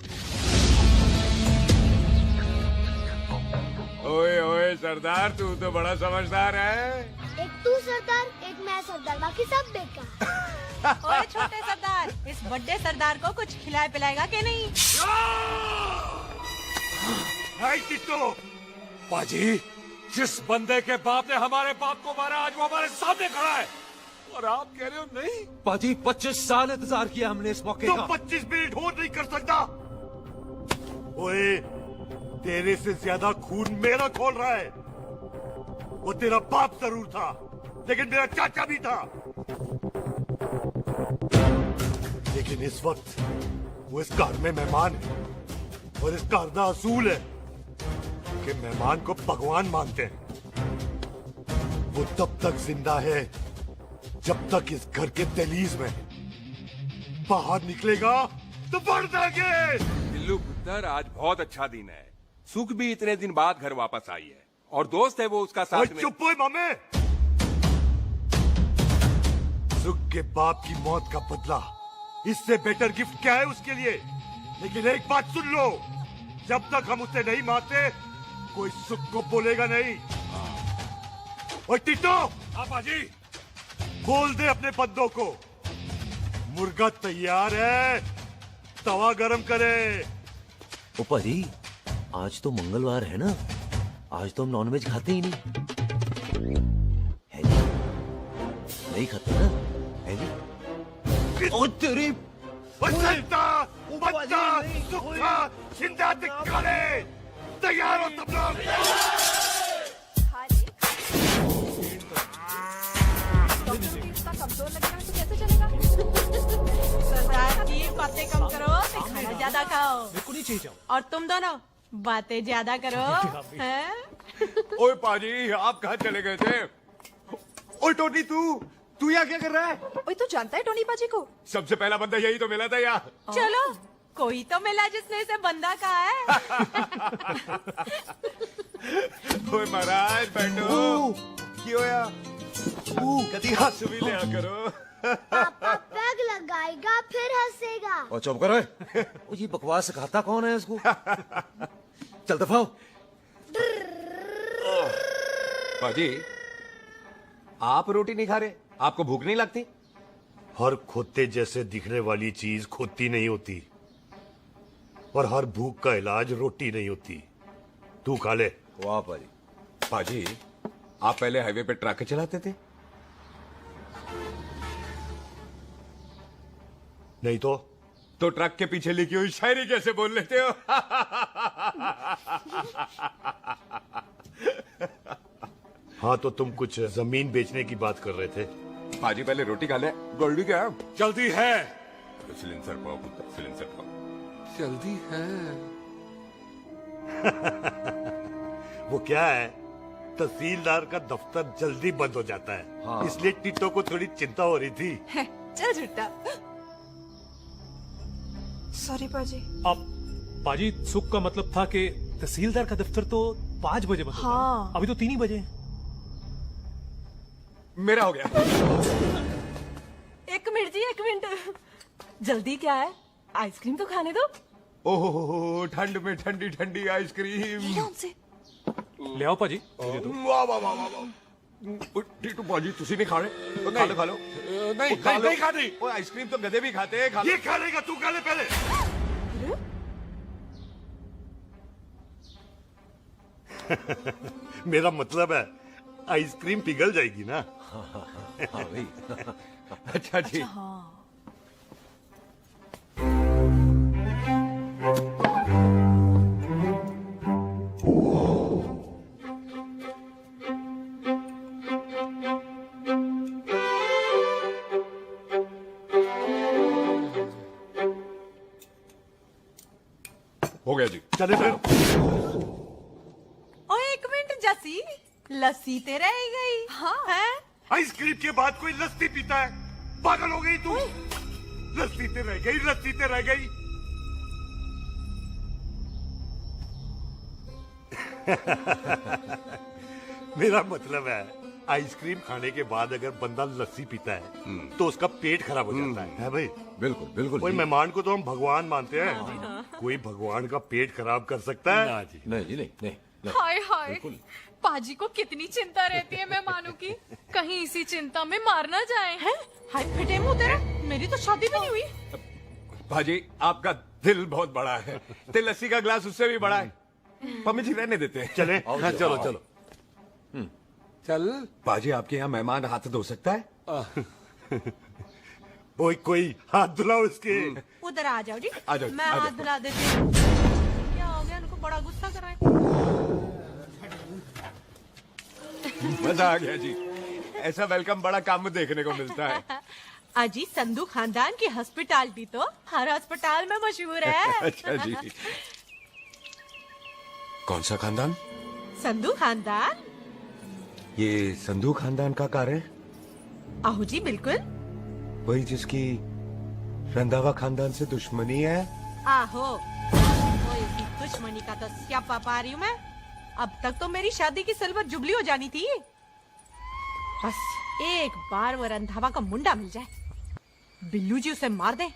ओए ओए सरदार, तू तो बड़ा समझदार है। एक तू सरदार, एक मैं सरदार, बाकी सब बेकार। ओए छोटे सरदार, इस बड़े सरदार को कुछ खिलाए पिलाएगा कि नहीं? हाय टिट्टो। पाजी, जिस बंदे के बाप ने हमारे बाप को मारा, आज वो हमारे सामने खड़ा है और आप कह रहे हो नहीं? पाजी 25 साल इंतजार किया हमने इस मौके तो का। 25 मिनट होल्ड नहीं कर सकता। ओए, तेरे से ज्यादा खून मेरा खोल रहा है। वो तेरा बाप जरूर था, लेकिन मेरा चाचा भी था। लेकिन इस वक्त वो इस घर में मेहमान है और इस घर का असूल है कि मेहमान को भगवान मानते हैं। वो तब तक जिंदा है जब तक इस घर के दहलीज में है। बाहर निकलेगा तो बढ़ देंगे। बिल्लू पुत्र, आज बहुत अच्छा दिन है। सुख भी इतने दिन बाद घर वापस आई है और दोस्त है वो उसका साथ में। चुप हो मामे। सुख के बाप की मौत का बदला, इससे बेटर गिफ्ट क्या है उसके लिए? लेकिन एक बात सुन लो, जब तक हम उसे नहीं मारते कोई सुख को बोलेगा नहीं। ओए टिट्टो। हाँ बाजी। बोल दे अपने बंदों को मुर्गा तैयार है, तवा गरम करे। ओ पाजी, आज तो मंगलवार है ना, आज तो हम नॉनवेज खाते ही नहीं है जी? नहीं खाते ना, है जी? ओ तेरी बच्चा सुखा जिंदा दिखाने तैयार हो तुम लोग। कमजोर लगेगा तो कैसे चलेगा? सरदार जी बातें कम करो, तो खाना ज्यादा खाओ। मेरे को नहीं चाहिए। और तुम दोनों बातें ज्यादा करो। हैं? ओए पाजी, आप कहाँ चले गए थे? ओए टोनी, तू यहाँ क्या कर रहा है? ओए तू जानता है टोनी पाजी को? सबसे पहला बंदा यही तो मिला था यार। चलो, कोई तो मिला जिसने इसे बंदा कहा है। ओए महाराज बैठो। क्यों यार? कभी हंस भी लिया करो। पापा पैग लगाएगा फिर हंसेगा। और चुप करो। ओ ये बकवास सिखाता कौन है इसको? चल दफाओ। पाजी, आप रोटी नहीं खा रहे? आपको भूख नहीं लगती? हर खोते जैसे दिखने वाली चीज खोती नहीं होती और हर भूख का इलाज रोटी नहीं होती। तू खा ले। वाह पाजी। पाजी, आप पहले हाईवे पे ट्रक चलाते थे? नहीं तो ट्रक के पीछे लिखी हुई शायरी कैसे बोल लेते हो? हाँ, तो तुम कुछ जमीन बेचने की बात कर रहे थे। पाजी पहले रोटी खा ले। गोल्डी क्या? जल्दी है। सिलेंसर पाओ पुत्र, सिलेंसर पाओ। जल्दी है। वो क्या है, तहसीलदार का दफ्तर जल्दी बंद हो जाता है। हाँ। इसलिए टिट्टो को थोड़ी चिंता हो रही थी। चल झुट्टा। सॉरी पाजी। अब पाजी, सुख का मतलब था कि तहसीलदार का दफ्तर तो 5 बजे बंद होता है। हाँ। अभी तो 3 ही बजे। मेरा हो गया। एक मिनट जी, एक मिनट। जल्दी क्या है, आइसक्रीम तो खाने दो। ओहो, ठंड में ठंडी ठंडी आइसक्रीम। ले आओ पाजी। वाह वाह वाह वाह। टीटू पाजी, तुसी नहीं खा रहे? खा लो खा लो। नहीं खाती। ओए आइसक्रीम तो गधे भी खाते हैं। खा लो। ये खा लेगा, तू खा ले पहले। मेरा मतलब है आइसक्रीम पिघल जाएगी ना। हाँ भाई। अच्छा जी। हो गया जी। चले फिर। ओ एक मिनट जसी, लस्सी ते रह गई। हाँ है? आइसक्रीम के बाद कोई लस्सी पीता है? पागल हो गई तू? लस्सी ते रह गई, लस्सी ते रह गई। मेरा मतलब है आइसक्रीम खाने के बाद अगर बंदा लस्सी पीता है तो उसका पेट खराब हो जाता है भाई? बिल्कुल बिल्कुल। कोई मेहमान को तो हम भगवान मानते हैं, कोई भगवान का पेट खराब कर सकता है? नहीं जी नहीं। हाय हाय, पाजी को कितनी चिंता रहती है मेहमानों की, कहीं इसी चिंता में मार ना जाए। हैं? हाय फिटे मुंह तेरा, मेरी तो शादी भी नहीं हुई। भाजी आपका दिल बहुत बड़ा है, ते लस्सी का गिलास उससे भी बड़ा है। मम्मी जी रहने देते हैं। चले? हाँ, चलो चलो। चल बाजी आपके यहाँ मेहमान हाथ धो सकता है? कोई हाथ धुलाओ इसके। उधर आ जाओ जी, आ जाओ, मैं आ हाथ जाओ। धुला देती हूँ। क्या हो गया, उनको बड़ा गुस्सा कर रहे हैं। मजा आ गया जी, ऐसा वेलकम बड़ा काम में देखने को मिलता है। अजी संधू खानदान की हॉस्पिटैलिटी तो हर अस्पताल में मशहूर है। अच्छा जी। कौन सा खानदान? संधू खानदान। ये संधू खानदान का कार है? आहो जी बिल्कुल। वही जिसकी रंधावा खानदान से दुश्मनी है? आहो, वो इसकी दुश्मनी का तो स्यापा पा रही हूँ मैं। अब तक तो मेरी शादी की सिल्वर जुबली हो जानी थी। बस एक बार वो रंधावा का मुंडा मिल जाए, बिल्लू जी उसे मार दे,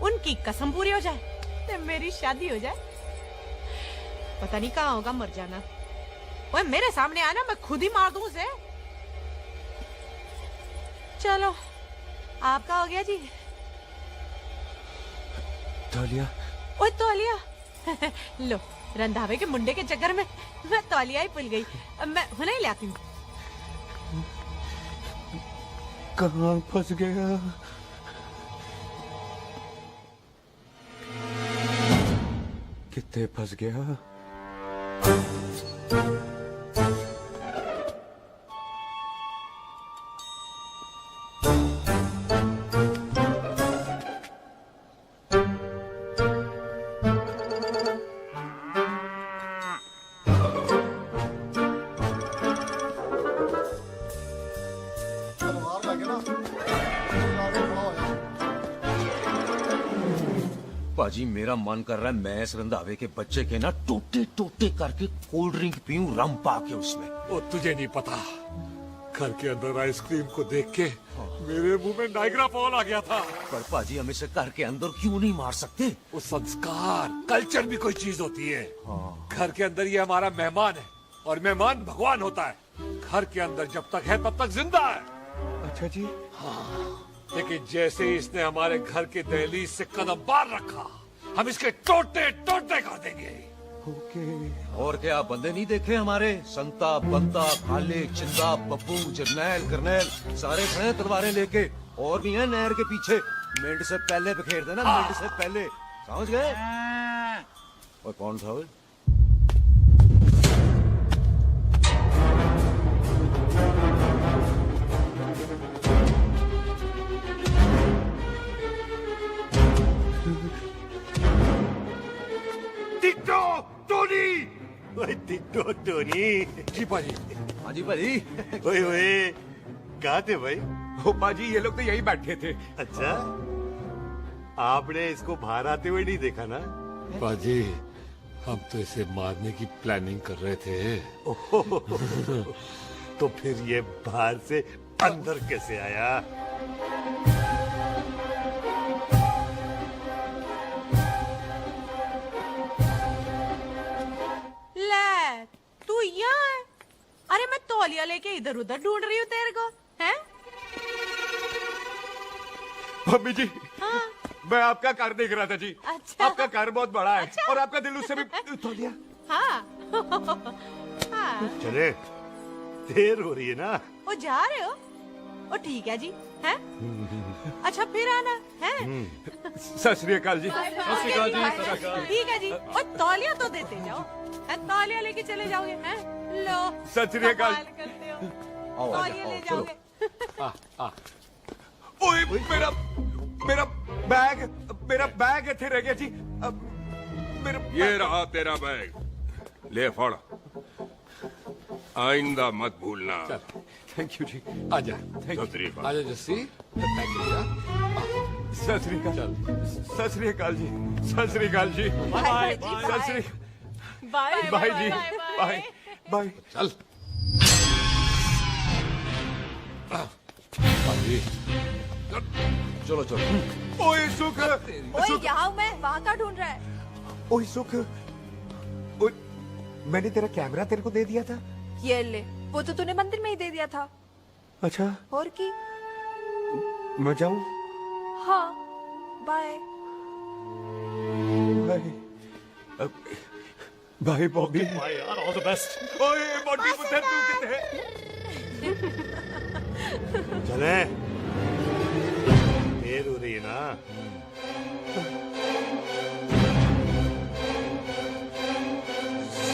उनकी कसम पूरी हो जाए, तो मेरी शादी हो जाए। पता नहीं कहाँ होगा मर जाना। ओए मेरे सामने आना, मैं खुद ही मार दूं उसे। चलो आपका हो गया जी। तौलिया। ओए तौलिया। लो, रंधावे के मुंडे के चक्कर में मैं तौलिया ही भूल गई। मैं हुने ही लाती हूँ। कहाँ फंस गया? कितने फंस गया? पाजी मेरा मन कर रहा है मैं इस रंधावे के बच्चे के ना टोटे टोटे करके कोल्ड ड्रिंक पीऊं, रम पाके उसमें। वो तुझे नहीं पता, घर के अंदर आइसक्रीम को देख के मेरे मुंह में नाइग्रा फॉल आ गया था। पर पाजी हम इसे घर के अंदर क्यों नहीं मार सकते? वो संस्कार कल्चर भी कोई चीज होती है। घर के अंदर ये हमारा मेहमान है और मेहमान भगवान होता है। घर के अंदर जब तक है तब तक जिंदा है। अच्छा जी। लेकिन जैसे ही इसने हमारे घर के दहलीज से कदम बाहर रखा, हम इसके टोटे टोटे कर देंगे। और क्या बंदे नहीं देखे हमारे? संता, बंता, खालिक, चिंदा, बब्बू, जरनैल, करनैल सारे खड़े हैं तलवारें लेके, और भी हैं नहर के पीछे। मिंट से पहले बिखेर देना, मिंट से पहले, समझ गए? और कौन था वो? Ditto Tony. ओए टिट्टो टोनी। जी पाजी। हाँ जी पाजी। ओए ओए, कहाँ थे भाई? ओ पाजी ये लोग तो यही बैठे थे। अच्छा, आपने इसको बाहर आते हुए नहीं देखा ना? पाजी हम तो इसे मारने की प्लानिंग कर रहे थे। तो फिर ये बाहर से अंदर कैसे आया? ले, तू यहाँ है? अरे मैं तौलिया लेके इधर उधर ढूंढ रही हूँ तेरे को, हैं? मम्मी जी। हाँ? मैं आपका कार देख रहा था जी। अच्छा। आपका कार बहुत बड़ा है। अच्छा। और आपका दिल उससे भी तौलिया। हाँ। हाँ। चले, देर हो रही है ना? ओ जा रहे हो? ओ ठीक है जी, हैं? अच्छा फिर आना, हैं? सत श्री अकाल जी। ठीक है जी। ओ तौलिया तो देते जाओ, हैं? तौलिया लेके चले जाओगे, हैं? लो। सत श्री अकाल। कमाल करते हो। तौलिया ले जाओगे। ओए मेरा बैग इतने रह गया जी। ये रहा तेरा बैग, ले फड़। आइंदा मत भूलना। थैंक यू जी। आजा। सत श्री अकाल। आजा जस्सी। सत श्री अकाल। सत श्री अकाल जी। सत श्री अकाल जी। बाय सत श्री बाय बाय जी। Bye bye. चल। पाजी चलो चलो। ओए सुख, ओए यहाँ हूँ मैं, वहाँ का ढूंढ रहा है? ओए सुख, ओए, मैंने तेरा कैमरा तेरे को दे दिया था। ये ले, वो तो तूने मंदिर में ही दे दिया था। अच्छा, और की? मैं जाऊं? हाँ, bye. Bye bye Bobby. Bye यार, ऑल द बेस्ट। ओए बॉबी पुत्र तू किधर है? चले, देर हो रही है ना।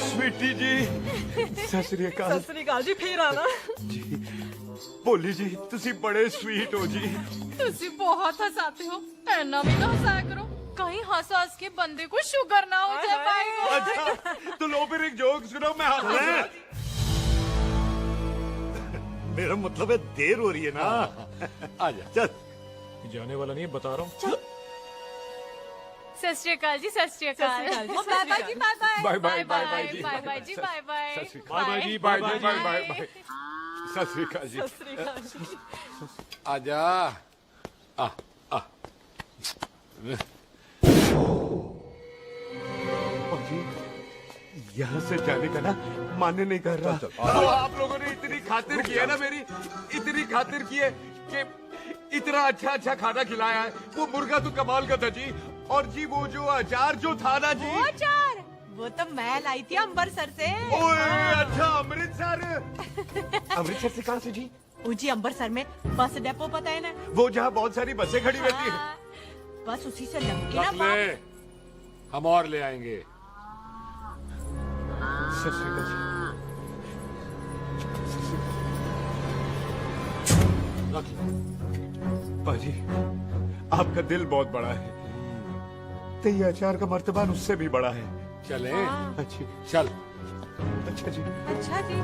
स्वीटी जी, सत श्री अकाल। सत श्री अकाल जी, फिर आना। जी, भोली जी, तुसी बड़े स्वीट हो जी। तुसी बहुत हंसाते हो, ऐना भी ना हंसाया करो, कहीं हंस हंस के बंदे को शुगर ना हो जाए भाई को। अच्छा, तो लो फिर एक जोक सुनो, मैं हंसूंगा। मेरा मतलब है देर हो रही है ना। आजा चल। जाने वाला नहीं, बता रहा हूँ। सत श्री अकाल जी, सत श्री अकाल। बाय बाय जी, bye bye. Bye bye bye जी। बाय बाय जी, बाय बाय। बाय बाय जी, bye bye bye bye bye. सत श्री अकाल जी। आजा। आ आ। यहाँ से जाने का ना मान्य नहीं कर रहा। तो आप लोगों ने इतनी खातिर की है ना मेरी, इतनी खातिर की है कि इतना अच्छा अच्छा खाना खिलाया है। वो मुर्गा तो कमाल का था जी, और जी वो जो अचार जो था ना जी, वो अचार, वो तो मैं लाई थी अमृतसर से। ओए अच्छा, अमृतसर। अमृतसर से कहाँ से जी? वो जी अमृतसर में बस डिपो पता है ना, वो जहाँ बहुत सारी बसें खड़ी रहती है। बस उसी से लग के ना रख ले, हम और ले आएंगे। सत श्री अकाल जी। पाजी, आपका दिल बहुत बड़ा है, तो ये अचार का मर्तबान उससे भी बड़ा है। चले? अच्छी चल। अच्छा जी। अच्छा जी।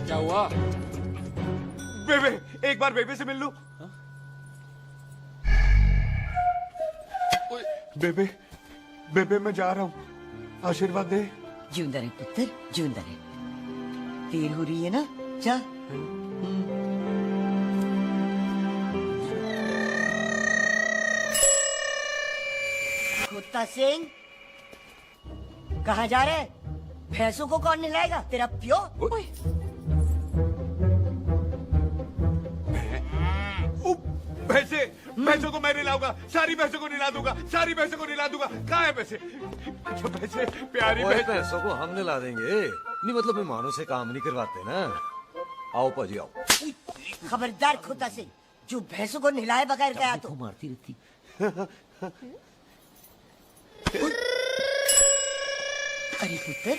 क्या हुआ? बेबे, एक बार बेबे से मिल लूं। बेबे, बेबे मैं जा रहा हूँ, आशीर्वाद दे। जिंदा रहे पुत्र, जिंदा रहे। देर हो रही है ना, जा। कुत्ता सिंह, कहाँ जा रहे? भैंसों को कौन नहलाएगा? तेरा प्यो? भैंसों को मैं नहलाऊंगा, सारी भैंसों को नहला दूंगा, सारी भैंसों को नहला दूंगा। कहाँ है भैंसे? अच्छा भैंसे, प्यारी भैंसों को हम नहला देंगे, नहीं मतलब मेहमानों से काम नहीं करवाते ना। आओ पाजी आओ। खबरदार कुत्ता सिंह, जो भैंसों को नहलाए बगैर गया तो मारती रहती। अरे पुत्र,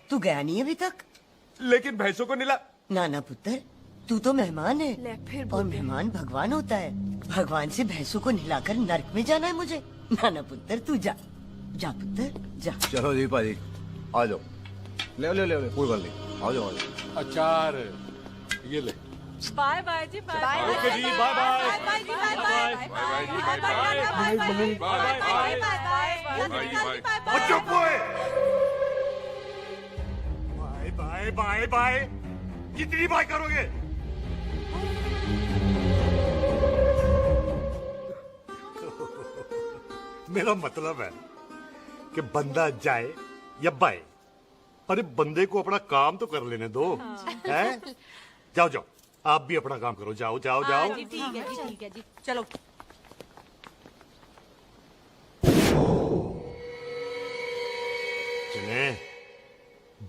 तू गया नहीं अभी तक? लेकिन भैंसों को नहला। ना ना पुत्र, तू तो मेहमान है, ले फिर और मेहमान भगवान होता है। भगवान से भैंसों को नहलाकर नरक में जाना है मुझे? ना ना पुत्र, तू जा, जा पुत्र जा। चलो जी पाजी, आ जाओ। ले ले ले ले, कोई बात नहीं, आ जाओ आ जाओ। अचार ये ले। बाय बाय जी, बाय बाय। ओके जी, बाय बाय। बाय जी, बाय बाय। बाय जी, bye bye. Bye bye. Bye और चुप हुए। बाय बाय बाय बाय, कितनी बाय करोगे? मेरा मतलब है कि बंदा जाए या बाय, अरे बंदे को अपना काम तो कर लेने दो। हैं? जाओ जाओ, आप भी अपना काम करो, जाओ जाओ जाओ। जी ठीक है जी, ठीक है जी, चलो। चले,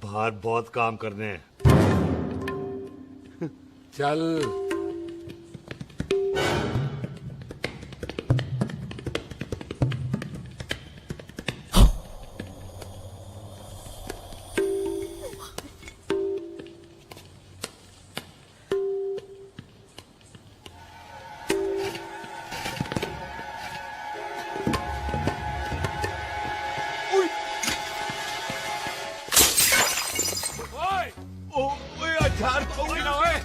बाहर बहुत काम करने हैं। चल। ओए, अचार तो गिरा है।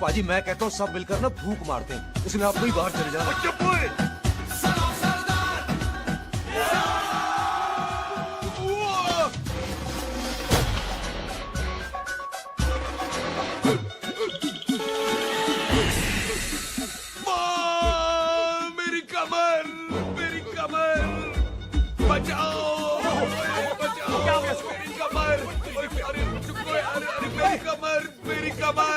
पाजी मैं कहता हूँ सब मिलकर ना फूक मारते हैं, इसलिए आप ही बाहर चले जाओ। चुप हुए। मेरी कमर, मेरी कमर, बचाओ, बचाओ, मेरी कमर, अरे चुप हो, अरे मेरी कमर, मेरी कमर।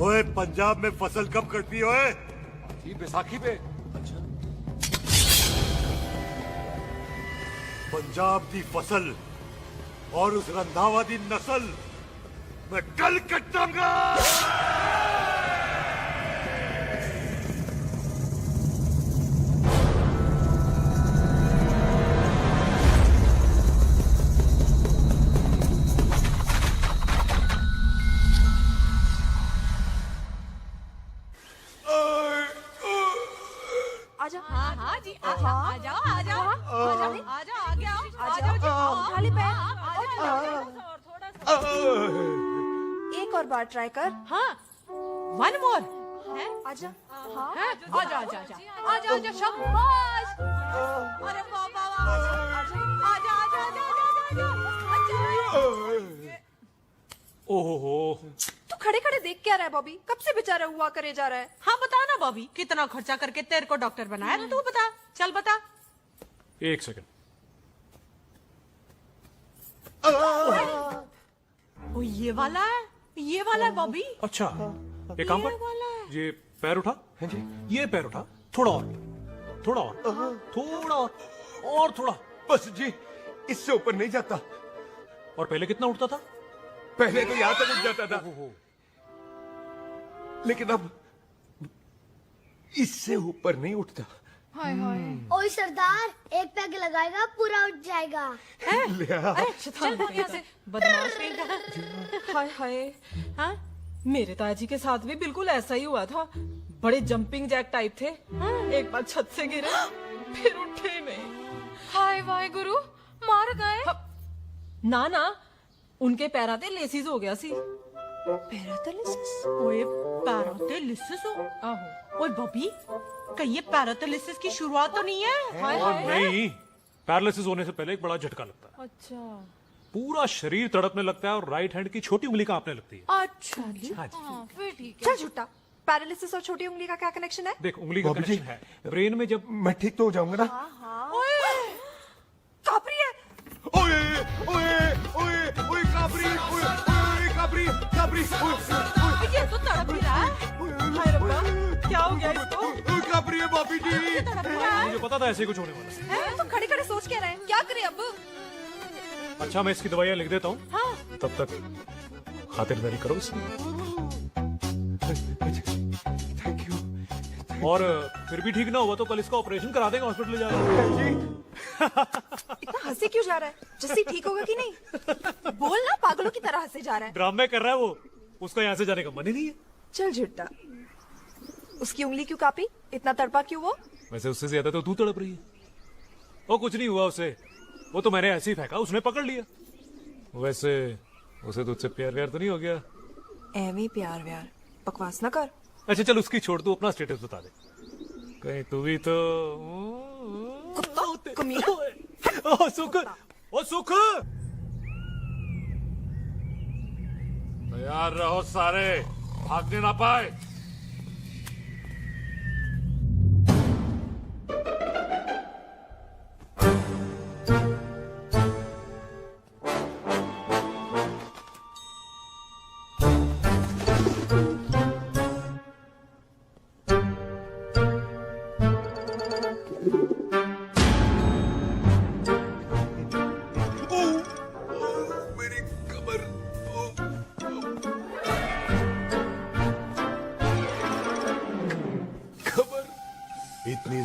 ओए पंजाब में फसल कब कटती है ओए? ये बैसाखी पे। पंजाब दी फसल और उस रंधावा दी नस्ल मैं कल कटांगा। हाँ हाँ जी आ जाओ आ जाओ आ जाओ आ जाओ आगे आओ आ जाओ जी उठा ली पैर एक और बार ट्राई कर। हाँ वन मोर है आजा। हाँ आ जाओ आ जाओ आ जाओ आ जाओ शाबाश। अरे बाबा आ जाओ आ जाओ आ जाओ। ओहो तू खड़े खड़े देख क्या रहा है बॉबी? कब से बेचारा हुआ करे जा रहा है? हाँ बता ना बॉबी, कितना खर्चा करके तेरे को डॉक्टर बनाया? तू बता, चल बता। एक सेकंड। ओ ये वाला है बॉबी। अच्छा एक काम कर, ये पैर उठा, ये पैर उठा, थोड़ा और, थोड़ा और, थोड़ा और थोड़ा। बस जी, इससे ऊपर नहीं जाता। और पहले कितना उठता था? पहले तो यहां तक उठ जाता था, लेकिन अब इससे ऊपर नहीं उठता। हाय हाय। ओए सरदार, एक पैग लगाएगा पूरा उठ जाएगा। चल भाग यहाँ से, बदमाश कहीं का। हाय हाय। हाँ मेरे ताजी के साथ भी बिल्कुल ऐसा ही हुआ था। बड़े जंपिंग जैक टाइप थे। एक बार छत से गिरे फिर उठे नहीं। हाय वाय गुरु, मार गए? ना ना, उनके पैरा ते लेसिस हो गया सी। पैरालिसिस? ओए पैरालिसिस हो? आहो। ओए बॉबी, कहीं ये पैरालिसिस की शुरुआत तो नहीं है? नहीं, पैरालिसिस होने से पहले एक बड़ा झटका लगता है। अच्छा। पूरा शरीर तड़पने लगता है और राइट हैंड की छोटी उंगली कांपने लगती है। अच्छा फिर ठीक है। चल झूठा, पैरालिसिस और छोटी उंगली का क्या कनेक्शन है? देख उंगली का कनेक्शन है ब्रेन में। जब मैं ठीक तो हो जाऊंगा ना? कापरी है। ओए ओए ओए ओए काबरी, ओए ओए काबरी काबरी, ये तो तड़प ही रहा है। हाय रब्बा, क्या हो गया इसको? ओए काबरी है बाबी जी। मुझे पता था ऐसे कुछ होने वाला है। तुम खड़े खड़े सोच क्या रहे हैं? क्या करें अब? अच्छा मैं इसकी दवाइयाँ लिख देता हूँ। हाँ। तब तक खातिरदारी करो इसकी। Thank you. और फिर भी ठीक ना हुआ तो कल इसका ऑपरेशन करा देंगे हॉस्पिटल जाकर। इतना हंसे क्यों जा रहा है? जस्सी ठीक होगा कि नहीं? बोल ना, पागलों की तरह हंसे जा रहा है। ड्रामे कर रहा है वो, उसका यहाँ से जाने का मन ही नहीं है। चल झुट्टा, उसकी उंगली क्यों कापी? इतना तड़पा क्यों वो? वैसे उससे ज्यादा तो तू तड़प रही है। वो कुछ नहीं हुआ उसे, वो तो मैंने ऐसे ही फेंका, उसने पकड़ लिया। वैसे उसे तुझसे प्यार व्यार तो नहीं हो गया? एवी प्यार व्यार बकवास ना कर। अच्छा चल उसकी छोड़, तू अपना स्टेटस बता दे। कहीं तू भी तो कमीना। ओ सुख, ओ सुख। तैयार रहो सारे, भागने ना पाए।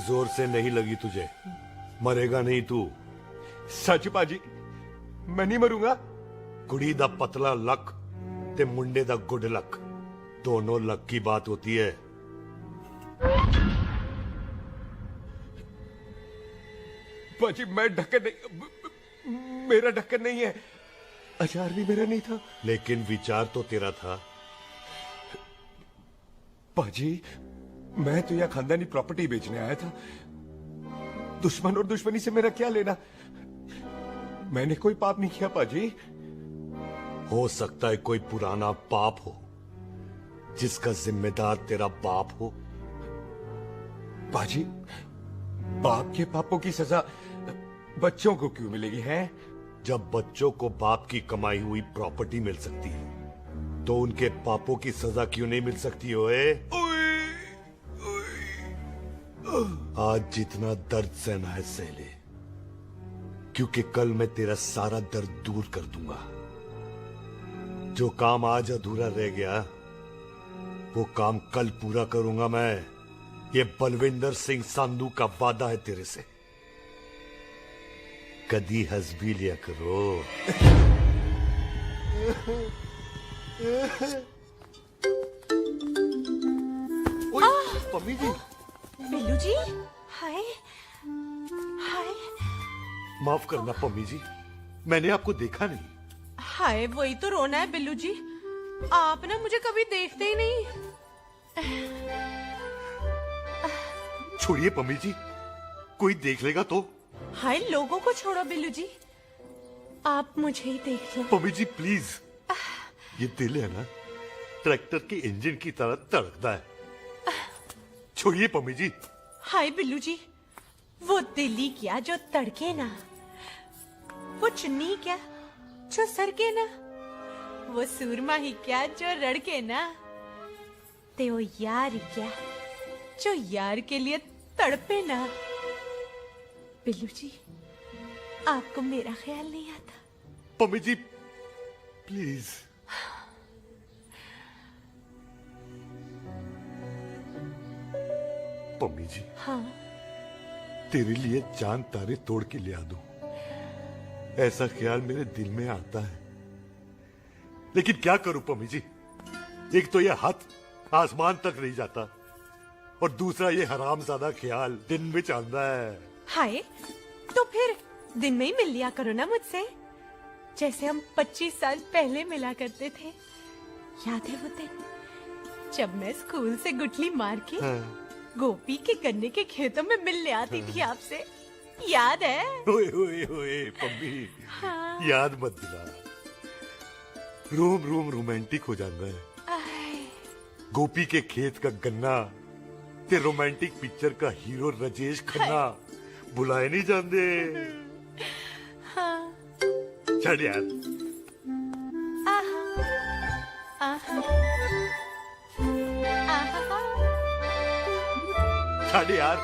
जोर से नहीं लगी तुझे, मरेगा नहीं तू। सच पाजी, मैं नहीं मरूंगा। कुड़ी दा पतला लक ते मुंडे दा गुड लक, दोनों लक की बात होती है। पाजी मैं ढक्कन नहीं, मेरा ढक्कन नहीं है, अचार भी मेरा नहीं था। लेकिन विचार तो तेरा था। पाजी मैं तो यह खानदानी प्रॉपर्टी बेचने आया था, दुश्मन और दुश्मनी से मेरा क्या लेना। मैंने कोई पाप नहीं किया पाजी। हो सकता है कोई पुराना पाप हो जिसका जिम्मेदार तेरा बाप हो। पाजी बाप के पापों की सजा बच्चों को क्यों मिलेगी है? जब बच्चों को बाप की कमाई हुई प्रॉपर्टी मिल सकती है तो उनके पापों की सजा क्यों नहीं मिल सकती? ओए आज जितना दर्द सहना है सह ले, क्योंकि कल मैं तेरा सारा दर्द दूर कर दूंगा। जो काम आज अधूरा रह गया वो काम कल पूरा करूंगा मैं। ये बलविंदर सिंह संधू का वादा है तेरे से। कदी हंस भी लिया करो। पम्मी जी, बिल्लू जी, हाय हाय। माफ करना पम्मी जी, मैंने आपको देखा नहीं। हाय वही तो रोना है बिल्लू जी, आप ना मुझे कभी देखते ही नहीं। छोड़िए पम्मी जी, कोई देख लेगा तो। हाय लोगों को छोड़ो बिल्लू जी, आप मुझे ही देख लो। पम्मी जी प्लीज, ये दिल है ना ट्रैक्टर के इंजन की तरह तड़कता है। छोड़िए पम्मी जी। हाय बिल्लू जी, वो दिल ही क्या जो तड़के ना, वो चुन्नी क्या जो सरके ना, वो सूरमा ही क्या जो रड़के ना, ते वो यार ही क्या जो यार के लिए तड़पे ना। बिल्लू जी आपको मेरा ख्याल नहीं आता? पम्मी जी प्लीज। पम्मी जी, हाँ तेरे लिए चांद तारे तोड़ के ले आ दूं, ऐसा ख्याल मेरे दिल में आता है। लेकिन क्या करूं पम्मी जी, एक तो ये हाथ आसमान तक नहीं जाता और दूसरा ये हरामजादा ख्याल दिन में चांदा है। हाय तो फिर दिन में ही मिल लिया करो ना मुझसे, जैसे हम 25 साल पहले मिला करते थे। याद है वो दिन जब मैं स्कूल से गुठली मार के गोपी के गन्ने के खेतों में मिलने आती थी आपसे, याद है? ओए ओए ओए पम्मी, हाँ। याद मत दिला, रोम रोम रोमांटिक हो जाता है। गोपी के खेत का गन्ना ते रोमांटिक पिक्चर का हीरो राजेश खन्ना बुलाए नहीं जाते। हाँ। चल यार। आहा, आहा, आहा। चल यार।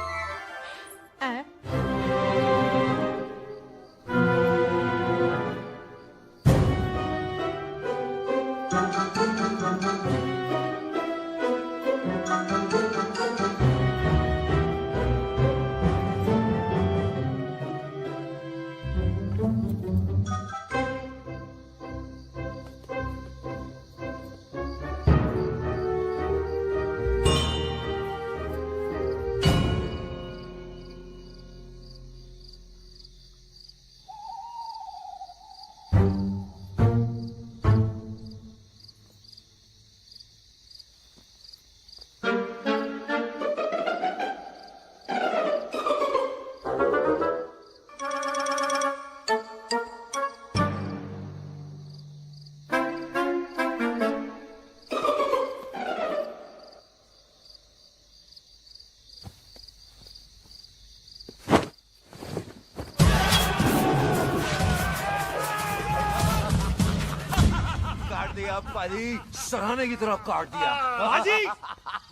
पाजी, सराहने की तरह काट दिया। पाजी,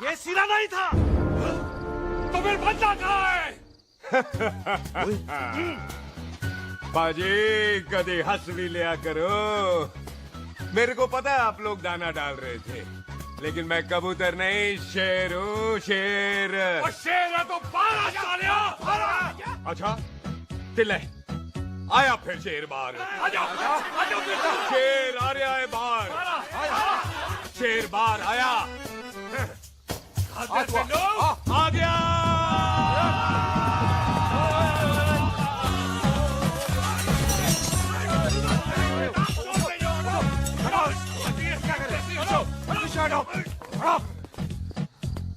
ये सिरा नहीं था, तो फिर बंदा कहाँ है? पाजी कभी हंस भी लिया करो। मेरे को पता है आप लोग दाना डाल रहे थे, लेकिन मैं कबूतर नहीं, शेर हूँ, शेर। और शेर है तो बाहर आ जा सालिया। अच्छा तिले आया फिर शेर बाहर। शेर आ रहा है बाहर। शेर बाहर आया। आ गया।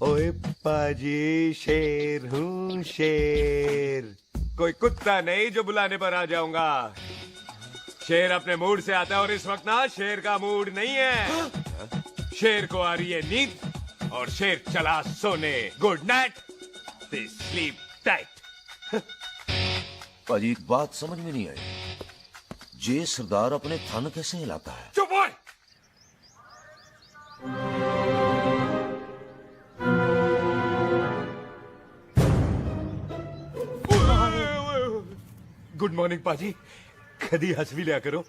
ओए पाजी, शेर हूँ, शेर। कोई कुत्ता नहीं जो बुलाने पर आ जाऊंगा। शेर अपने मूड से आता है और इस वक्त ना शेर का मूड नहीं है। शेर को आ रही है नींद और शेर चला सोने। Good night, they sleep tight. पाजी एक बात समझ में नहीं आई, जे सरदार अपने थन कैसे हिलाता है? चुप हो। गुड मॉर्निंग पाजी, कदी हंस भी लिया करो।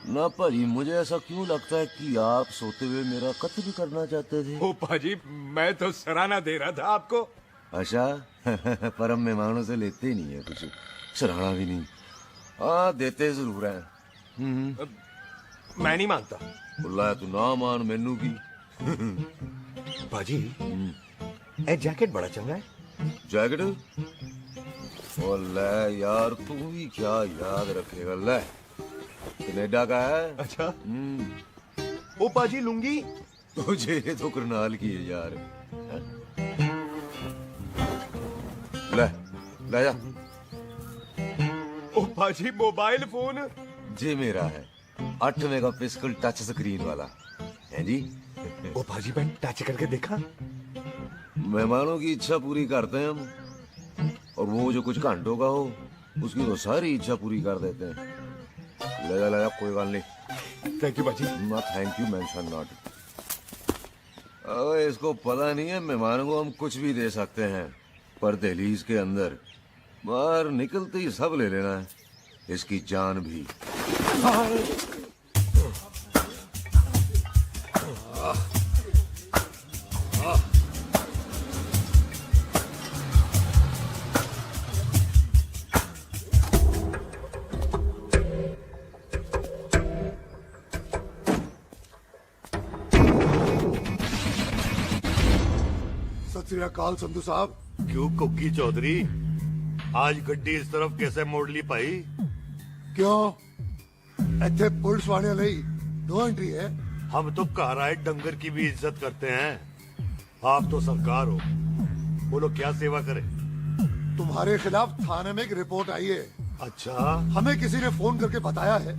ना पाजी, मुझे ऐसा क्यों लगता है कि आप सोते हुए मेरा कत्ल भी करना चाहते थे? ओ पाजी, मैं तो सराहना दे रहा था आपको। अच्छा पर हम मेहमानों से लेते ही नहीं है कुछ, सराहना भी नहीं। हाँ देते जरूर हैं। मैं नहीं मानता। बुलाया तू ना मान, मैनू की। पाजी ए जैकेट बड़ा चंगा है। जैकेट? ओ ले यार, तू भी क्या याद रखेगा। ले कनेडा का है। अच्छा। ओ पाजी लुंगी? तुझे तो करनाल की है यार। ले ले जा। ओ पाजी मोबाइल फोन? जी मेरा है, 8 मेगापिक्सल टच स्क्रीन वाला है जी। ओ पाजी मैंने टच करके देखा। मेहमानों की इच्छा पूरी करते हैं हम, और वो जो कुछ घंटों का हो उसकी तो सारी इच्छा पूरी कर देते हैं। ले जा कोई बात नहीं। थैंक यू बाजी। ना थैंक यू मेंशन नॉट। इसको पता नहीं है मेहमानों को हम कुछ भी दे सकते हैं, पर दहलीज के अंदर बाहर निकलते ही सब ले लेना है, इसकी जान भी। सत श्री अकाल संधू साहब। क्यों कुक्की चौधरी, आज गड्डी इस तरफ कैसे मोड़ ली भाई? क्यों इतने पुलिस वाले नहीं नो एंट्री है? हम तो घर आए डंगर की भी इज्जत करते हैं। आप तो सरकार हो, बोलो क्या सेवा करें? तुम्हारे खिलाफ थाने में एक रिपोर्ट आई है। अच्छा। हमें किसी ने फोन करके बताया है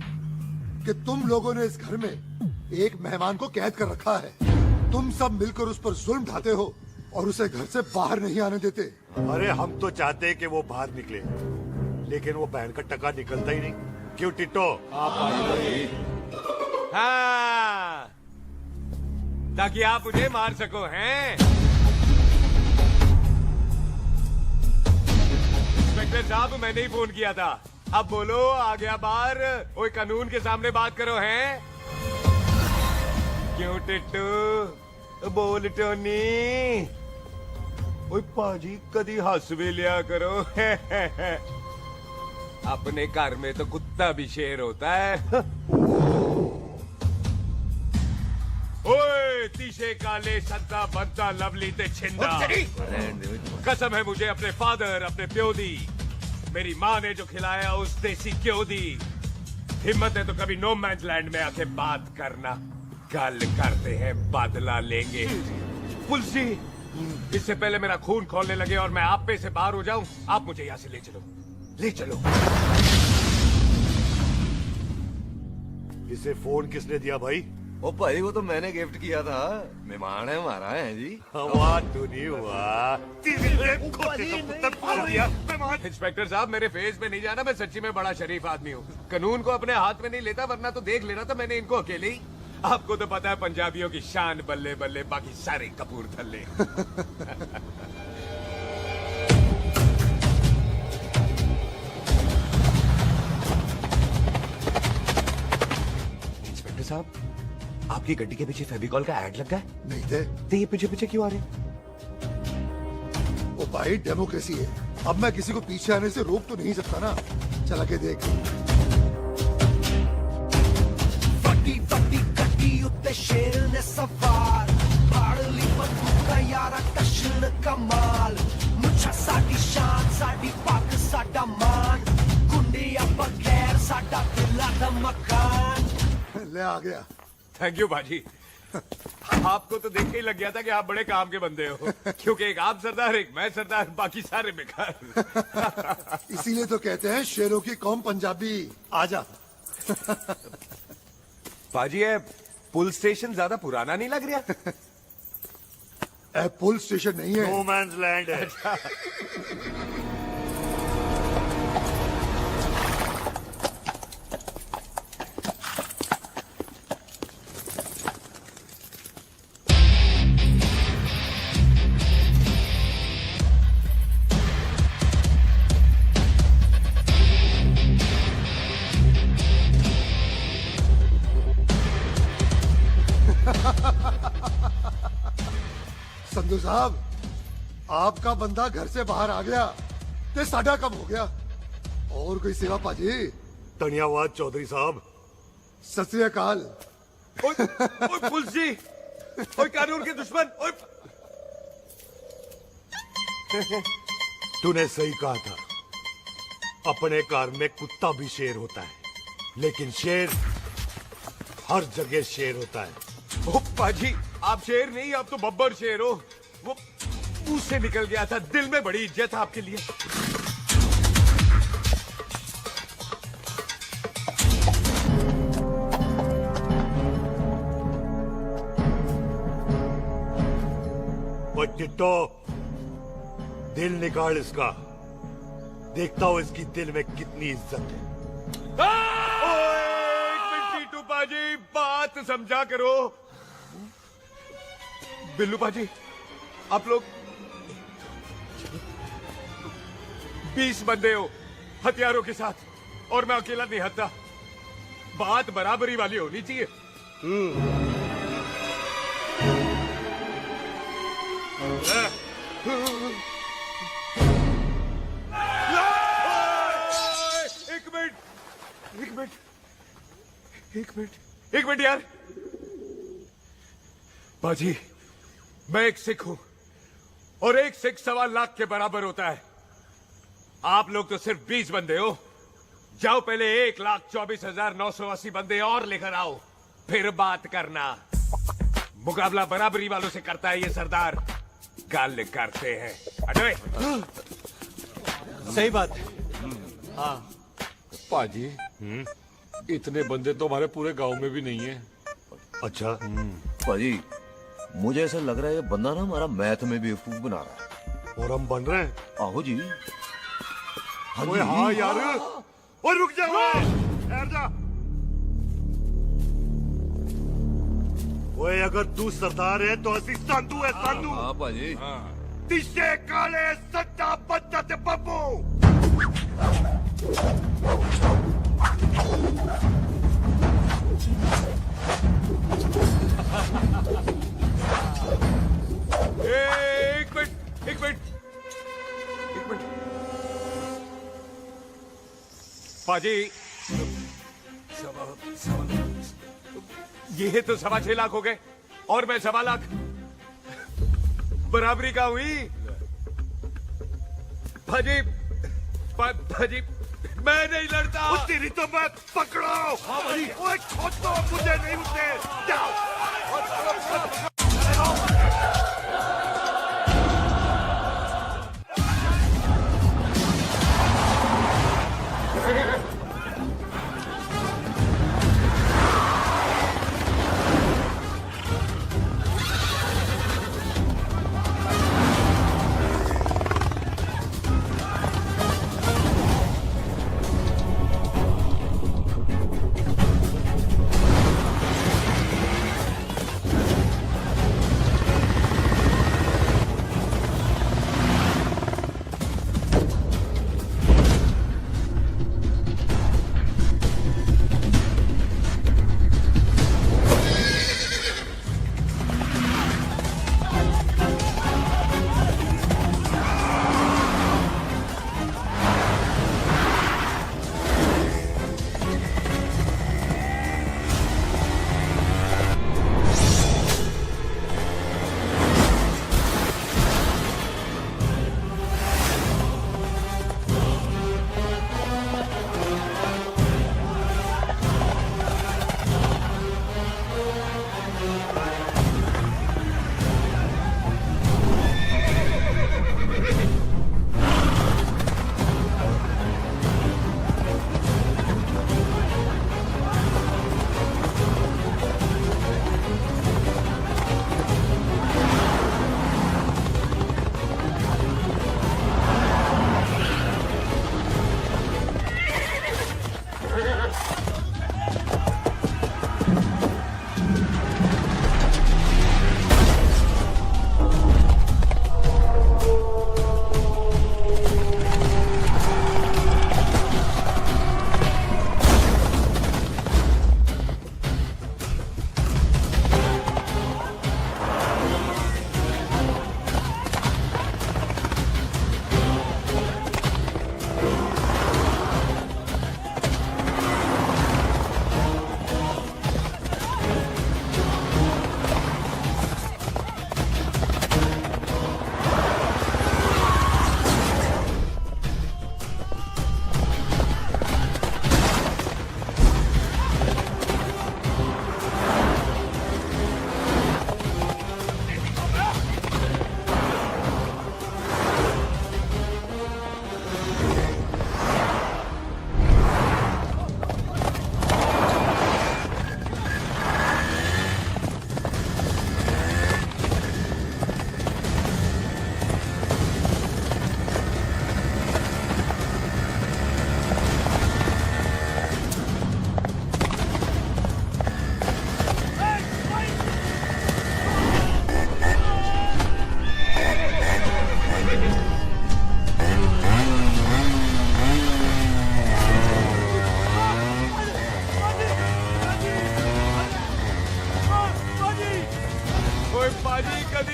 कि तुम लोगों ने इस घर में एक मेहमान को कैद कर रखा है। तुम सब मिलकर उस पर जुल्म ढाते हो और उसे घर से बाहर नहीं आने देते। अरे हम तो चाहते हैं कि वो बाहर निकले, लेकिन वो बहन का टका निकलता ही नहीं। क्यों टिट्टो? हाँ, ताकि आप मुझे मार सको। हैं इंस्पेक्टर साहब, मैंने ही फोन किया था। अब बोलो, आ गया बाहर? ओए कानून के सामने बात करो। हैं क्यों टिट्टू? बोल टोनी। ओए पाजी, कदी हंस भी लिया करो। अपने घर में तो कुत्ता भी शेर होता है। ओए तीशे काले संता बनता लवली ते छिंदा। कसम है मुझे अपने फादर, अपने प्यो दी, मेरी माँ ने जो खिलाया उस देसी क्यों दी। हिम्मत है तो कभी नो मैन लैंड में आके बात करना। कल करते हैं, बदला लेंगे। पुलसी, इससे पहले मेरा खून खोलने लगे और मैं आप पे से बाहर हो जाऊं, आप मुझे यहाँ से ले चलो, ले चलो। इसे फोन किसने दिया भाई? ओ भाई, वो तो मैंने गिफ्ट किया था। मेहमान है हमारा, है जी। वाह टोनी वाह। इंस्पेक्टर साहब, मेरे फेस पे नहीं जाना, मैं सच्ची में बड़ा शरीफ आदमी हूँ। कानून को अपने हाथ में नहीं लेता, वरना तो देख लेना था मैंने इनको अकेले ही। आपको तो पता है पंजाबियों की शान बल्ले बल्ले, बाकी सारे कपूरथल्ले। इंस्पेक्टर साहब, आपकी गड्डी के पीछे फेविकॉल का एड लग गया है? नहीं थे। तो ये पीछे पीछे क्यों आ रहे? ओ भाई डेमोक्रेसी है, अब मैं किसी को पीछे आने से रोक तो नहीं सकता ना। चला के देख। ਵੱਡੀ ਵੱਡੀ ਗੱਡੀ ਉੱਤੇ ਸ਼ੇਰ ਨੇ ਸਵਾਰ ਫੜ ਲਈ ਬੰਦੂਕਾਂ ਯਾਰਾ ਕਸ਼ਨ ਕਮਾਲ ਮੁੱਛਾਂ ਸਾਡੀ ਸ਼ਾਨ ਸਾਡੀ ਪੱਗ ਸਾਡਾ ਮਾਨ ਗੁੰਡਿਆਂ ਬਗੈਰ ਸਾਡਾ ਦਿਲਾਂ ਦਾ ਮਕਾਨ। ले आ गया। थैंक यू बाजी। आपको तो देख के ही लग गया था कि आप बड़े काम के बंदे हो, क्योंकि एक आप सरदार, एक मैं सरदार, बाकी सारे बेकार। इसीलिए तो कहते हैं शेरों की कौम पंजाबी। आजा। बाजी ये पुल स्टेशन ज्यादा पुराना नहीं लग रहा? पुल स्टेशन नहीं है, नो मैंस लैंड है। संधू साहब, आपका बंदा घर से बाहर आ गया ते साडा कम हो गया। और कोई सेवा पाजी? धन्यवाद चौधरी साहब। सत श्री अकाल। ओए पुलिस जी, ओए कानून के दुश्मन, ओए। तूने सही कहा था, अपने घर में कुत्ता भी शेर होता है, लेकिन शेर हर जगह शेर होता है। ओ पाजी, आप शेर नहीं, आप तो बब्बर शेर हो। वो मुंह से निकल गया था, दिल में बड़ी इज्जत है आपके लिए। वो टिट्टो, दिल निकाल इसका, देखता हूं इसकी दिल में कितनी इज्जत है। एक मिनट टीटू पाजी, बात समझा करो। बिल्लू पाजी, आप लोग 20 बंदे हो हथियारों के साथ, और मैं अकेला नहीं हत्या। बात बराबरी वाली होनी चाहिए। एक मिनट यार। बाजी, मैं एक सिख हूं, और एक सिख 1.25 लाख के बराबर होता है। आप लोग तो सिर्फ 20 बंदे हो। जाओ पहले 1,24,980 बंदे और लेकर आओ, फिर बात करना। मुकाबला बराबरी वालों से करता है ये सरदार, गाल करते हैं। अरे सही बात है। हाँ पाजी, इतने बंदे तो हमारे पूरे गांव में भी नहीं है। अच्छा पाजी, मुझे ऐसा लग रहा है ये बंदा ना हमारा मैथ में बेवकूफ बना रहा है। और हम बन रहे हैं? आहो जी। हाँ ओए जी। हाँ यार, और रुक जाओ, ठहर जा। ओए अगर तू सरदार है तो असी संधू है, संधू। हाँ पाजी। तिशे काले सट्टा बच्चा ते बब्बू। एक मिनट पाजी, ये तो 6.25 लाख हो गए, और मैं 1.25 लाख। बराबरी का हुई भाजी। भाजी, मैं नहीं लड़ता। तेरी तो मैं पकड़ो। हाँ भाई। ओए छोड़ दो, मुझे नहीं उठे। जाओ।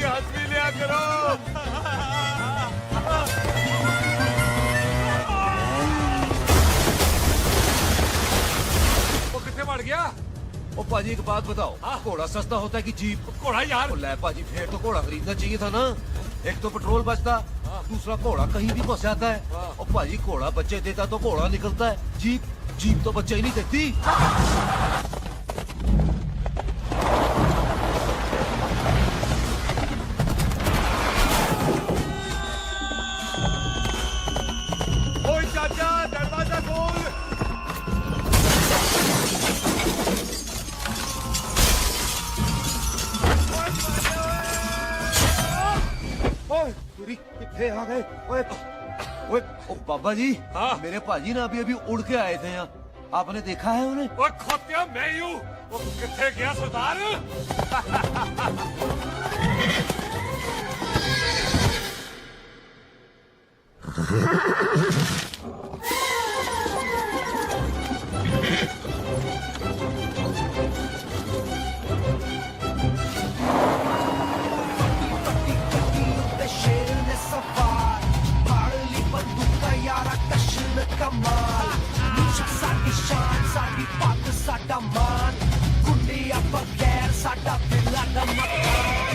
हंस भी लिया करो। वो कितने बढ़ गया? ओ पाजी एक बात बताओ, घोड़ा सस्ता होता है कि जीप? घोड़ा यार। ओ ले पाजी, फिर तो घोड़ा खरीदना चाहिए था ना। एक तो पेट्रोल बचता, दूसरा घोड़ा कहीं भी फंस जाता है। और पाजी घोड़ा बच्चे देता तो घोड़ा निकलता है, जीप तो बच्चे ही नहीं देती। ओए चाचा, दरवाजा खोल। ओए तेरी कितने आ गए? ओए ओए ओ बाबा जी, मेरे पाजी ना अभी उड़ के आए थे यहाँ, आपने देखा है उन्हें? वो खोतिया मैं ही हूँ। वो कितने गया सरदार? ਤੇ ਸ਼ੇਰ ਨੇ ਸਵਾਰ ਫੜ ਲਈ ਬੰਦੂਕਾਂ ਯਾਰਾ ਕਸ਼ਨ ਕਮਾਲ ਮੁਛ ਸਾਡੀ ਸ਼ਾਨ ਸਾਡੀ ਪੱਗ ਸਾਡਾ ਮਾਨ ਗੁੰਡਿਆਂ ਬਗੈਰ ਸਾਡਾ ਦਿਲਾਂ ਦਾ ਮਕਾਨ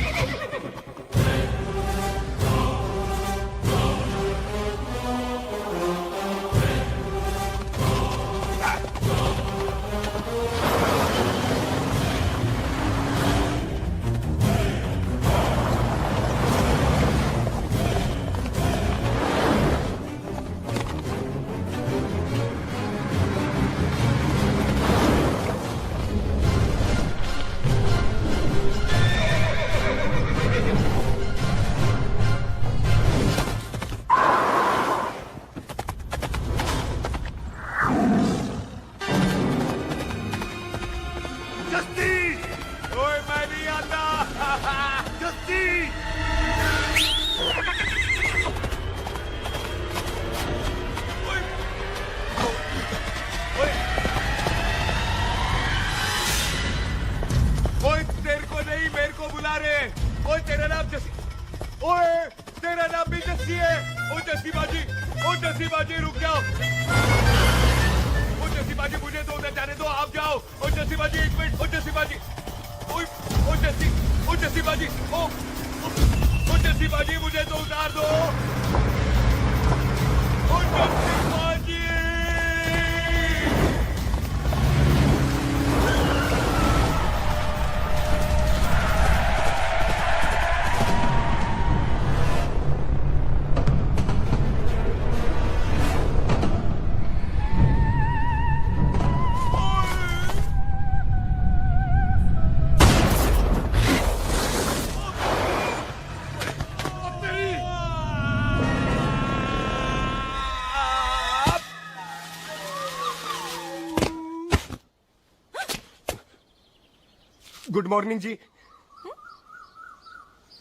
गुड मॉर्निंग जी।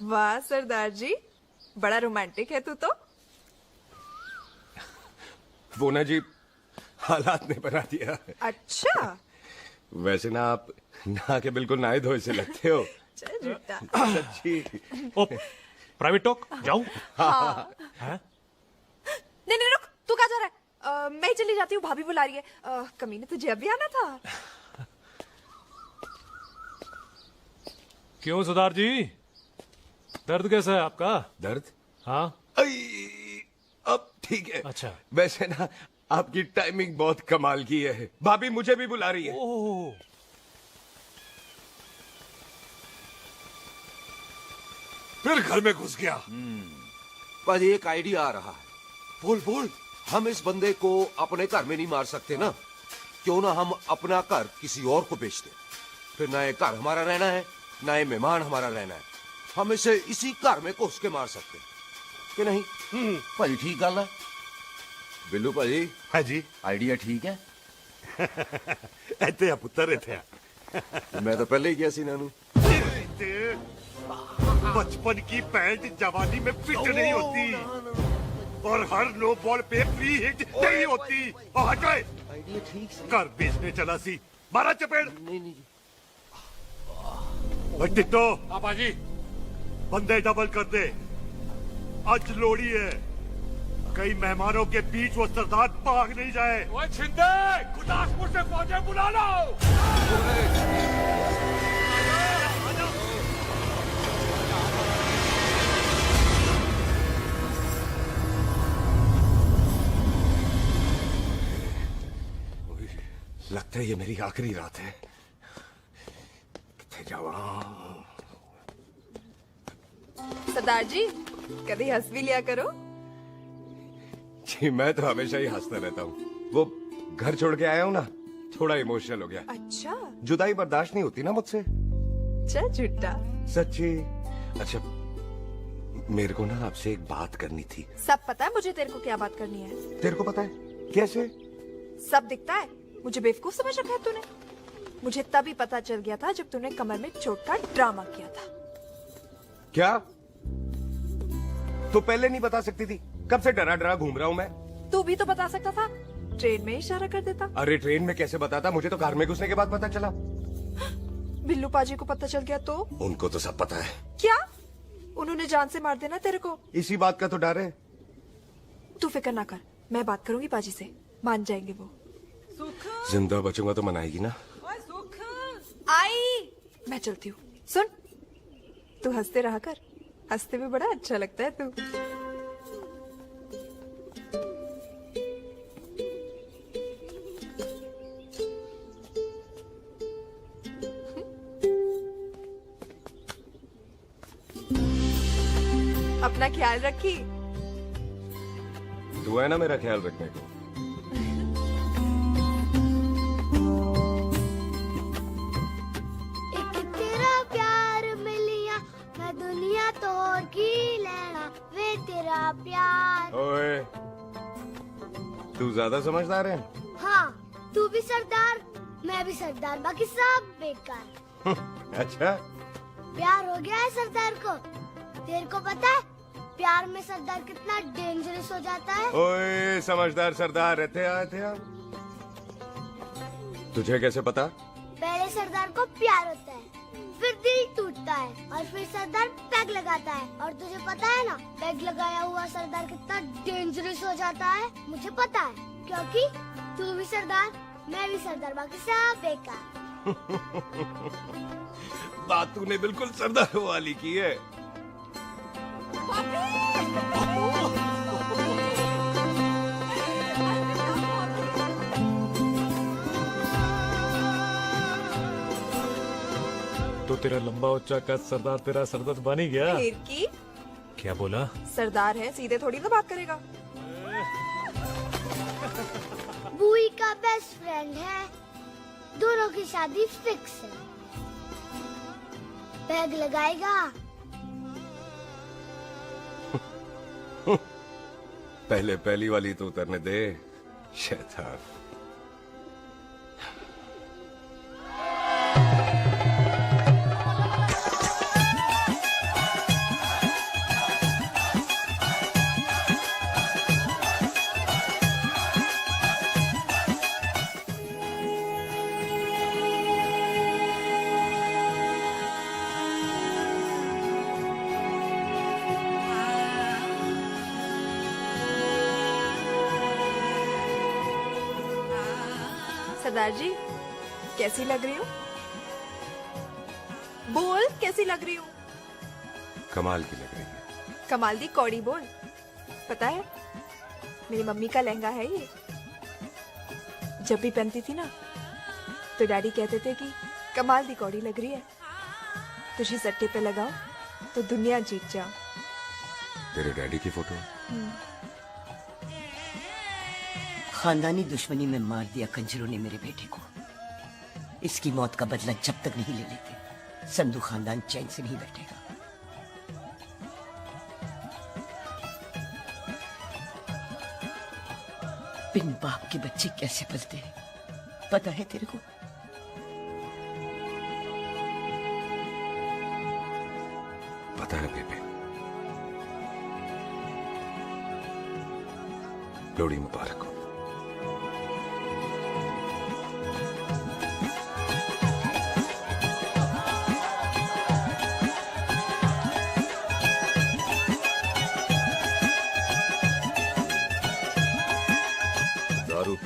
वाह सरदार जी, बड़ा रोमांटिक है तू तो। वो ना जी, हालात ने बना दिया। अच्छा। वैसे ना आप नहा के बिल्कुल नहाए धोए से लगते हो। चल झूठा। सच्ची। ओ, प्राइवेट टॉक जाऊं? हाँ। हैं? नहीं रुक, तू कहाँ जा रहा है? मैं ही चली जाती हूँ, भाभी बुला रही है। कमीने तुझे अभी आना था। क्यों सरदार जी, दर्द कैसा है आपका? दर्द? हाँ। अब ठीक है। अच्छा। वैसे ना आपकी टाइमिंग बहुत कमाल की है। भाभी मुझे भी बुला रही है। ओह। फिर घर में घुस गया। पर एक आइडिया आ रहा है। बोल बोल। हम इस बंदे को अपने घर में नहीं मार सकते ना, क्यों ना हम अपना घर किसी और को बेच दें। फिर ना ये घर हमारा रहना है, ना ये मेहमान हमारा रहना है। हम इसे इसी घर में घुस के मार सकते हैं कि नहीं? भाजी ठीक गल है। बिल्लू भाजी। हाँ जी। आइडिया ठीक है। ਇੱਥੇ ਆ ਪੁੱਤਰ ਇੱਥੇ ਆ। मैं तो पहले ही किया सी नानू। बचपन की पैंट जवानी में फिट नहीं होती और हर नो बॉल पे फ्री हिट नहीं होती। और हटाए आइडिया ठीक से। घर बेचने चला सी, मारा चपेड़। नहीं नहीं। टिट्टो। हाँ बाजी। बंदे डबल कर दे। आज लोड़ी है, कई मेहमानों के बीच वो सरदार भाग नहीं जाए। ओए छिंदे, गुरदासपुर से फौजें बुला लो। लगता है ये मेरी आखिरी रात है। किथे जावा? सरदार जी कभी हंस भी लिया करो। जी मैं तो हमेशा ही हंसता रहता हूँ। वो घर छोड़ के आया हूँ ना, थोड़ा इमोशनल हो गया। अच्छा, जुदाई बर्दाश्त नहीं होती ना मुझसे। चल झूठा। सच्ची। अच्छा, मेरे को ना आपसे एक बात करनी थी। सब पता है मुझे तेरे को क्या बात करनी है। तेरे को पता है? कैसे? सब दिखता है। मुझे बेवकूफ समझ रखा है तूने। मुझे तभी पता चल गया था जब तूने कमर में चोट का ड्रामा किया था। क्या? तो पहले नहीं बता सकती थी? कब से डरा डरा घूम रहा हूँ मैं। तू भी तो बता सकता था, ट्रेन में इशारा कर देता। अरे ट्रेन में कैसे बताता? मुझे तो कार में घुसने के बाद पता चला। बिल्लू पाजी को पता चल गया तो? उनको तो सब पता है। क्या? उन्होंने जान से मार देना तेरे को। इसी बात का तो डर है। तू फिक्र ना कर, मैं बात करूंगी पाजी से, मान जाएंगे वो। जिंदा बचूंगा तो मनाएगी ना? आई मैं चलती हूँ। सुन, तू हंसते रहा कर, हंसते भी बड़ा अच्छा लगता है तू। अपना ख्याल रखी। तू है ना मेरा ख्याल रखने को। एक तेरा प्यार मिलिया, मैं दुनिया तोड़ की लेना, वे तेरा प्यार। ओए, तू ज्यादा समझदार है। हाँ, तू भी सरदार, मैं भी सरदार, बाकी सब बेकार। अच्छा, प्यार हो गया है सरदार को। तेरे को पता है प्यार में सरदार कितना डेंजरस हो जाता है? ओए समझदार सरदार रहते आते आप। तुझे कैसे पता? पहले सरदार को प्यार होता है, फिर दिल टूटता है और फिर सरदार पैग लगाता है। और तुझे पता है ना, पैग लगाया हुआ सरदार कितना डेंजरस हो जाता है? मुझे पता है, क्योंकि तू भी सरदार, मैं भी सरदार, बाकी सब बेकार। बात तूने बिल्कुल सरदार वाली की है। तो तेरा लंबा उच्चा कद सरदार तेरा सरदर्द बन ही गया। फिर की? क्या बोला? सरदार है, सीधे थोड़ी ना बात करेगा। बुई का बेस्ट फ्रेंड है, दोनों की शादी फिक्स है। पैग लगाएगा? पहले पहली वाली तो उतरने दे, शैतान। सरदार जी कैसी लग रही हूँ? बोल कैसी लग रही हूँ? कमाल की लग रही है। कमाल दी कौड़ी बोल। पता है मेरी मम्मी का लहंगा है ये। जब भी पहनती थी ना तो डैडी कहते थे कि कमाल दी कौड़ी लग रही है, तुझे सट्टे पे लगाओ तो दुनिया जीत जाओ। तेरे डैडी की फोटो? खानदानी दुश्मनी में मार दिया कंजरों ने मेरे बेटे को। इसकी मौत का बदला जब तक नहीं ले लेते, संधू खानदान चैन से नहीं बैठेगा। बिन बाप के बच्चे कैसे पलते हैं पता है तेरे को? पता है बेबे। लोहड़ी मुबारक हो।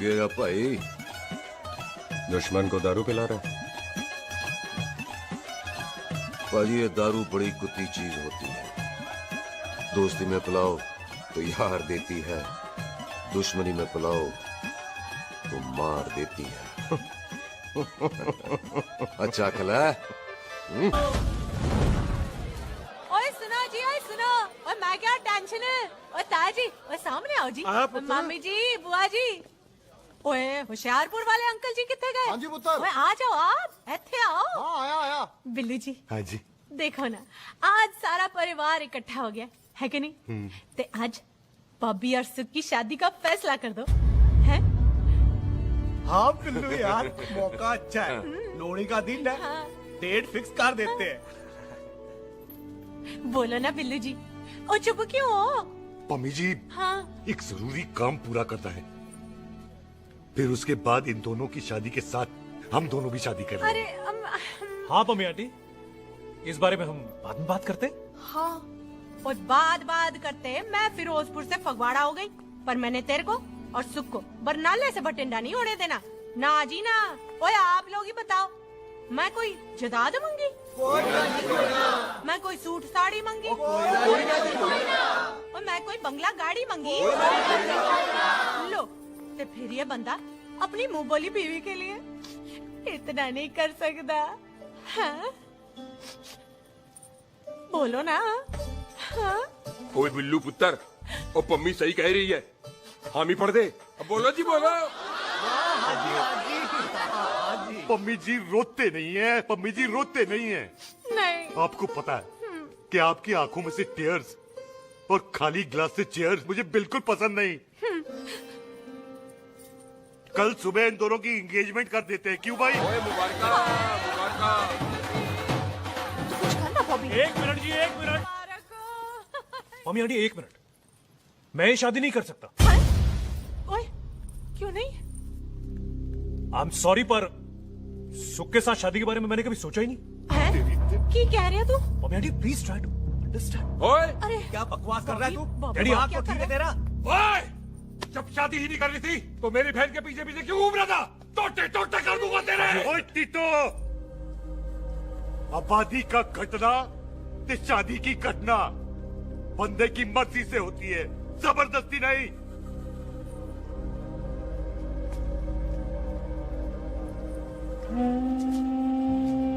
गया भाई? दुश्मन को दारू पिला रहा है। भाजी ये दारू बड़ी कुत्ती चीज होती है। दोस्ती में पिलाओ तो यार देती है, दुश्मनी में पिलाओ तो मार देती है। अच्छा खला है? ओए सुनो जी, ओए सुनो, ओए मैं क्या टेंशन है? ओए ताया जी, ओए सामने आओ जी। मामी जी, बुआ जी। ओए होशियारपुर वाले अंकल जी कितने गए? हाँ जी पुत्र। ओए आ जाओ आप, इत्थे आओ। हाँ आया आया। बिल्लू जी। हाँ जी। देखो ना, आज सारा परिवार इकट्ठा हो गया है कि नहीं? ते आज बॉबी और सुख की शादी का फैसला कर दो, है? हाँ बिल्लू यार, मौका अच्छा है। लोहड़ी का दिन है, डेट फिक्स कर देते हैं। बोलो ना बिल्लू जी, ओ चुप क्यों हो? पम्मी जी, हाँ एक जरूरी काम पूरा करना है, फिर उसके बाद इन दोनों की शादी के साथ हम दोनों भी शादी करेंगे। अरे हाँ पम्मी आंटी, इस बारे में हम बाद में बात करते। हाँ और बाद करते। मैं फिरोजपुर से फगवाड़ा हो गई, पर मैंने तेरे को और सुख को बरनाले से भटिंडा नहीं होने देना। ना जी ना। ओए आप लोग ही बताओ, मैं कोई जदाद मंगी? मैं कोई सूट साड़ी मंगी? और मैं कोई बंगला गाड़ी मंगी? लो, तो फिर ये बंदा अपनी मुंह बोली बीवी के लिए इतना नहीं कर सकता, हाँ? बोलो ना। हाँ? ओए बिल्लू पुत्र, ओ पम्मी सही कह रही है, हामी पढ़ दे। अब बोलो जी बोलो। पम्मी जी रोते नहीं है, पम्मी जी रोते नहीं है। नहीं। आपको पता है कि आपकी आंखों में से टीयर्स और खाली ग्लास से चेयर्स मुझे बिल्कुल पसंद नहीं। कल सुबह इन दोनों की एंगेजमेंट कर देते हैं, क्यों भाई? एक मिनट जी, एक मिनट। मम्मी आंटी एक मिनट, मैं ये शादी नहीं कर सकता। ओए, क्यों नहीं? आई एम सॉरी, पर सुख के साथ शादी के बारे में मैंने कभी सोचा ही नहीं। की कह रही है तू? Mummy aunty please try to understand. ओए अरे क्या बकवास कर रहा है तू? डैडी दिमाग आप तो ठीक है तेरा? ओए, जब शादी ही नहीं करनी थी तो मेरी बहन के पीछे पीछे क्यों घूम रहा था? टोटे टोटे कर दूंगा तेरे। ओए टीटो, आबादी का घटना ते शादी की घटना बंदे की मर्जी से होती है, जबरदस्ती नहीं।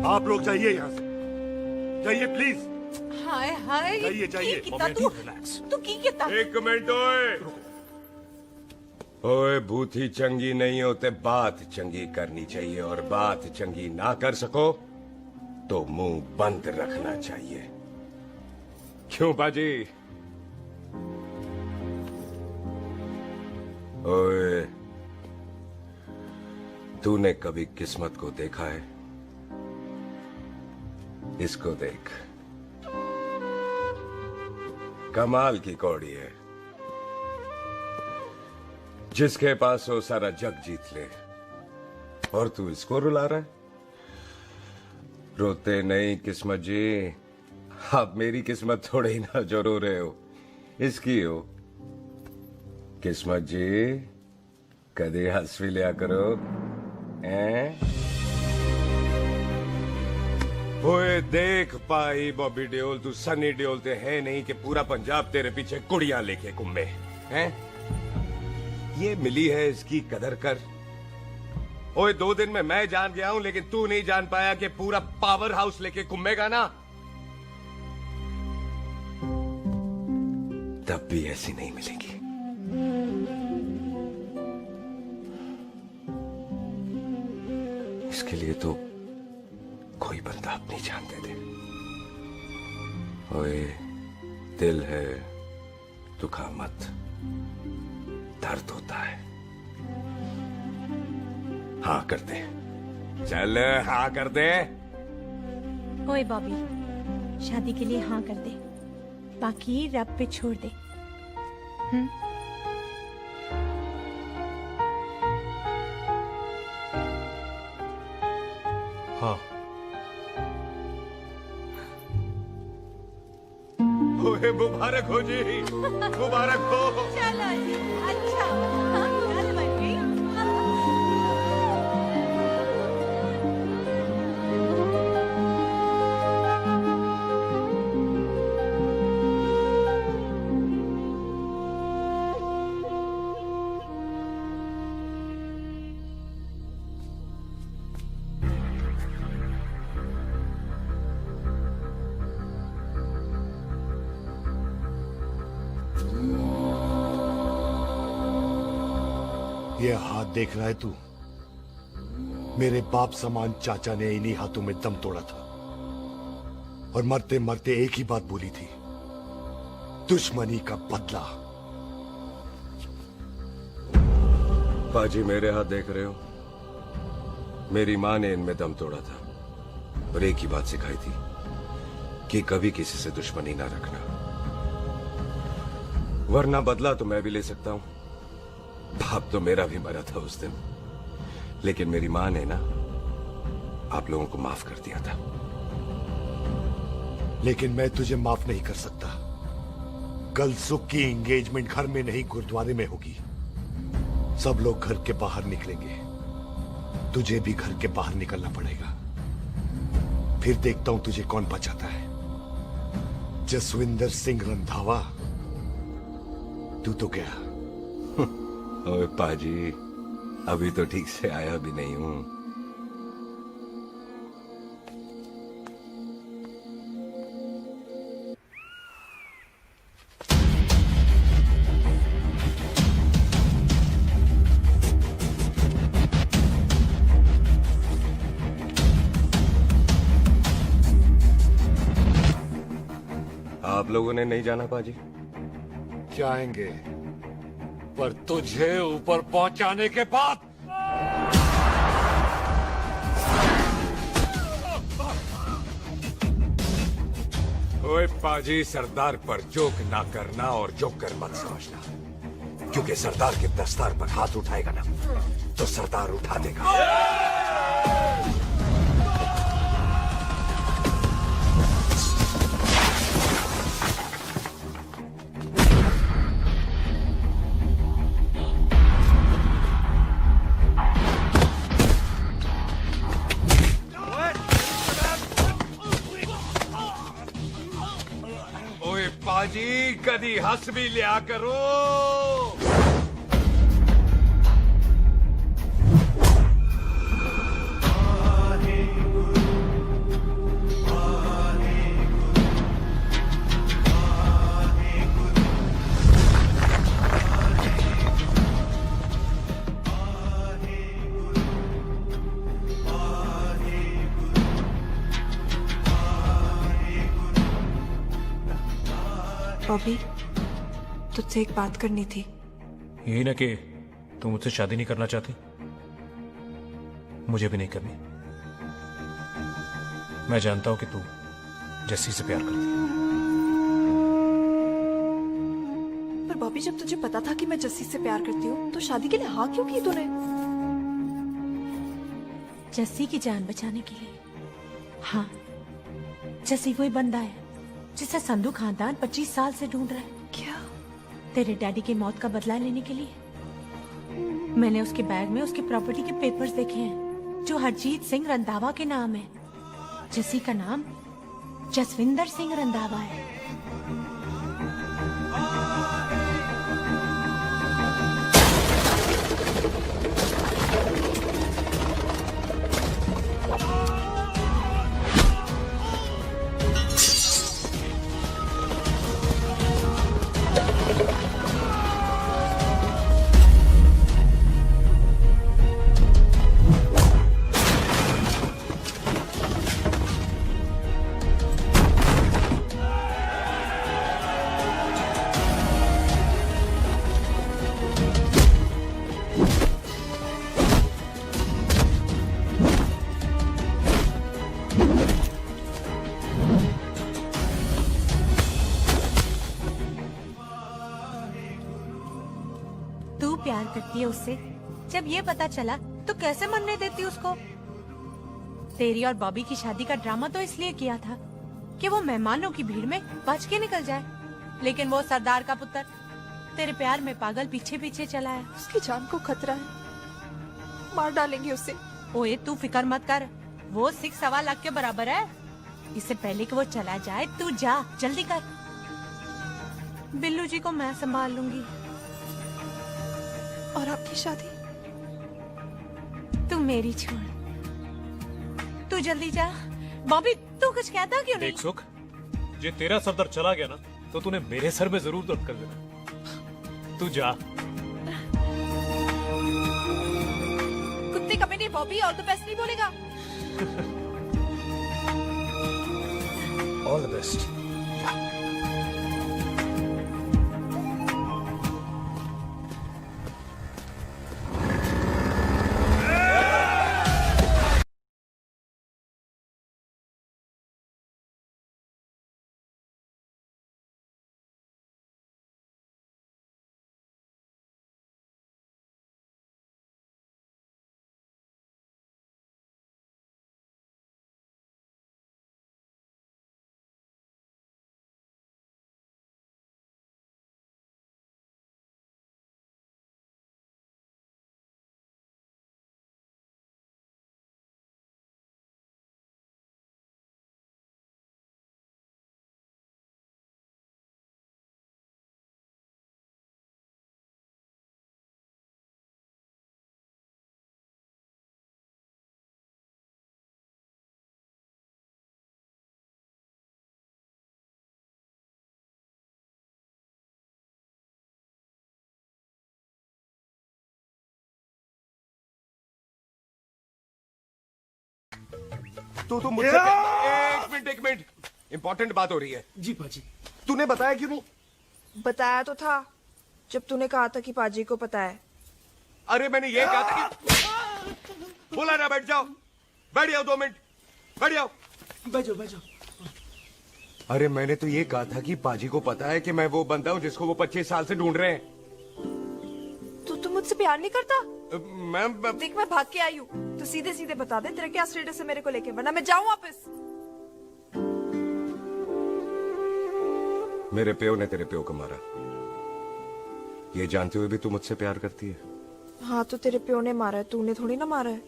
आप लोग जाइए यहाँ से, जाइए प्लीज। हाय हाय, जाइए जाइए। तू की कितना? एक मिनट ओए। ओए भूथी चंगी नहीं होते, बात चंगी करनी चाहिए, और बात चंगी ना कर सको तो मुंह बंद रखना चाहिए। क्यों बाजी? ओए, तूने कभी किस्मत को देखा है? इसको देख, कमाल की कौड़ी है, जिसके पास हो सारा जग जीत ले, और तू इसको रुला रहा है? रोते नहीं किस्मत जी, आप मेरी किस्मत थोड़े ही ना जो रो रहे हो, इसकी हो। किस्मत जी कदे हंस भी लिया करो, हैं? ओए देख पाई बॉबी देओल, तू सनी देओल ते है नहीं कि पूरा पंजाब तेरे पीछे कुड़ियां लेके घूमे, हैं? ये मिली है, इसकी कदर कर। ओए 2 दिन में मैं जान गया हूं, लेकिन तू नहीं जान पाया कि पूरा पावर हाउस लेके घूमेगा ना, तब भी ऐसी नहीं मिलेगी। इसके लिए तो कोई बंदा अपनी जान दे दे। ओए दिल है, दुखा मत, दर्द होता है। हाँ कर दे, चल हाँ कर दे। ओए बॉबी, शादी के लिए हाँ कर दे, बाकी रब पे छोड़ दे। हाँ। ओए मुबारक हो जी, मुबारक हो। चलो जी, अच्छा हाँ, चल बन गई। ये हाथ देख रहा है तू? मेरे बाप समान चाचा ने इन्हीं हाथों में दम तोड़ा था और मरते मरते एक ही बात बोली थी, दुश्मनी का बदला। पाजी मेरे हाथ देख रहे हो? मेरी माँ ने इनमें दम तोड़ा था और एक ही बात सिखाई थी कि कभी किसी से दुश्मनी ना रखना, वरना बदला तो मैं भी ले सकता हूं। बाप तो मेरा भी मरा था उस दिन, लेकिन मेरी माँ ने ना आप लोगों को माफ कर दिया था। लेकिन मैं तुझे माफ नहीं कर सकता। कल सुख की एंगेजमेंट घर में नहीं गुरुद्वारे में होगी। सब लोग घर के बाहर निकलेंगे, तुझे भी घर के बाहर निकलना पड़ेगा। फिर देखता हूं तुझे कौन बचाता है। जसविंदर सिंह रंधावा, तू तो क्या? ओए पाजी, अभी तो ठीक से आया भी नहीं हूं। आप लोगों ने नहीं जाना पाजी? जाएंगे, पर तुझे ऊपर पहुंचाने के बाद। ओए पाजी, सरदार पर जोक ना करना और जोकर मत समझना, क्योंकि सरदार के दस्तार पर हाथ उठाएगा ना तो सरदार उठा देगा। पाजी, कदी हंस भी लिया करो। बॉबी, तुझसे एक बात करनी थी। यही ना कि तुम मुझसे शादी नहीं करना चाहती? मुझे भी नहीं करनी। मैं जानता हूं कि तू जस्सी से प्यार करती है। पर बॉबी, जब तुझे पता था कि मैं जस्सी से प्यार करती हूँ तो शादी के लिए हाँ क्यों की तूने? जस्सी की जान बचाने के लिए। हाँ, जस्सी वही बंदा है जिसे संधू खानदान 25 साल से ढूंढ रहा है। क्या? तेरे डैडी की मौत का बदला लेने के लिए। मैंने उसके बैग में उसकी प्रॉपर्टी के पेपर्स देखे हैं जो हरजीत सिंह रंधावा के नाम है। जस्सी का नाम जसविंदर सिंह रंधावा है। प्यार करती है उससे। जब ये पता चला तो कैसे मनने देती उसको? तेरी और बॉबी की शादी का ड्रामा तो इसलिए किया था कि वो मेहमानों की भीड़ में बच के निकल जाए, लेकिन वो सरदार का पुत्र तेरे प्यार में पागल पीछे पीछे चला है। उसकी जान को खतरा है, मार डालेंगे उसे। ओए तू फिक्र मत कर, वो 6.25 लाख के बराबर है। इससे पहले कि वो चला जाए तू जा, जल्दी कर। बिल्लू जी को मैं संभाल लूंगी। और आपकी शादी? तू मेरी छोड़, तू जल्दी जा। बॉबी तू कुछ कहता क्यों नहीं? देख सुख, जे तेरा सरदार चला गया ना तो तूने मेरे सर में जरूर दर्द कर देना। तू जा। अपने committee Bobby all the best नहीं बोलेगा? All the best. तो मुझसे एक मिनट इंपॉर्टेंट बात हो रही है। जी पाजी। तूने बताया क्यों नहीं? बताया तो था जब तूने कहा था कि पाजी को पता है। अरे मैंने ये कहा था कि बोला ना बैठ जाओ, बैठ जाओ 2 मिनट, बैठ जाओ, बैठ जाओ। अरे मैंने तो ये कहा था कि पाजी को पता है कि मैं वो बंदा हूँ जिसको वो 25 साल से ढूंढ रहे हैं। तो तू मुझसे प्यार नहीं करता? मैं देख मैं भाग के आई हूँ, तो सीधे सीधे बता दे तेरा क्या स्टेटस है मेरे को लेके, वरना मैं जाऊँ वापस। मेरे प्यो ने तेरे प्यो को मारा, ये जानते हुए भी तू मुझसे प्यार करती है? हाँ तो तेरे प्यो ने मारा है, तूने थोड़ी ना मारा है,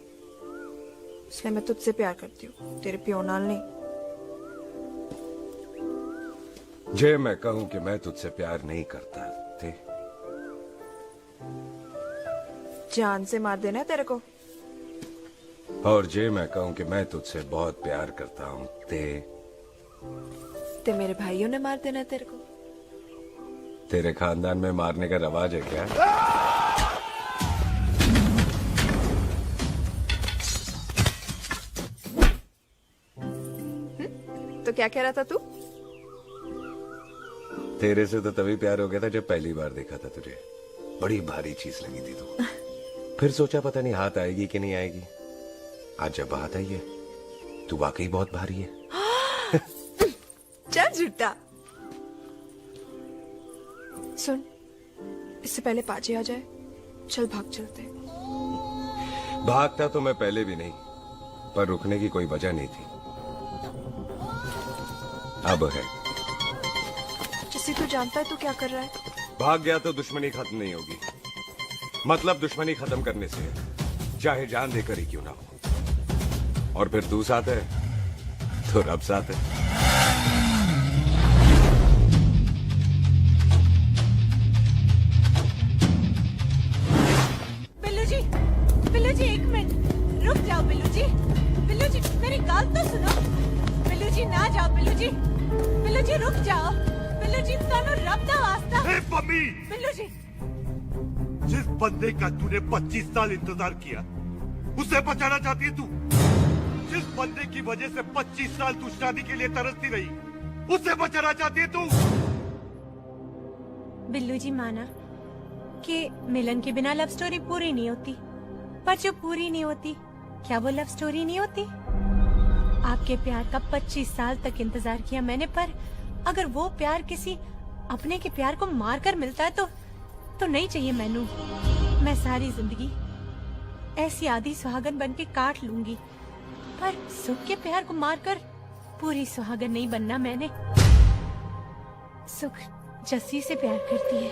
इसलिए मैं तुझसे प्यार करती हूँ, तेरे प्यो नाल नहीं। जे मैं कहूं कि मैं तुझसे प्यार नहीं करता थे, जान से मार देना है तेरे को। और जे मैं कहूं कि मैं तुझसे बहुत प्यार करता हूं ते मेरे भाइयों ने मार देना है तेरे को। तेरे खानदान में मारने का रवाज है क्या? तो क्या कह रहा था तू? तेरे से तो तभी प्यार हो गया था जब पहली बार देखा था तुझे, बड़ी भारी चीज लगी थी तू। फिर सोचा पता नहीं हाथ आएगी कि नहीं आएगी, आज जब हाथ आई है तू वाकई बहुत भारी है। चल झूठा। सुन, इससे पहले पाजी आ जाए, चल भाग चलते। भागता तो मैं पहले भी नहीं, पर रुकने की कोई वजह नहीं थी, अब है। जिसे तू जानता है तू क्या कर रहा है? भाग गया तो दुश्मनी खत्म नहीं होगी, मतलब दुश्मनी खत्म करने से है, चाहे जान देकर ही क्यों ना हो। और फिर तू साथ है तो रब साथ है। बिल्लू जी 1 मिनट रुक जाओ। बिल्लू जी मेरी बात तो सुनो। बिल्लू जी ना जाओ। बिल्लू जी रुक जाओ। बिल्लू जी तानू रब दा वास्ता। ए पम्मी, बिल्लू जी जिस बंदे का तूने 25 साल इंतजार किया उसे बचाना चाहती है तू? जिस बंदे की वजह से 25 साल तू शादी के लिए तरसती रही उसे बचाना चाहती है तू? बिल्लू जी माना कि मिलन के बिना लव स्टोरी पूरी नहीं होती, पर जो पूरी नहीं होती क्या वो लव स्टोरी नहीं होती? आपके प्यार का 25 साल तक इंतजार किया मैंने, पर अगर वो प्यार किसी अपने के प्यार को मार कर मिलता है तो नहीं चाहिए मैनू। मैं सारी जिंदगी ऐसी आधी सुहागन बन के काट लूंगी, पर सुख के प्यार को मारकर पूरी सुहागन नहीं बनना मैंने। सुख जस्सी से प्यार करती है।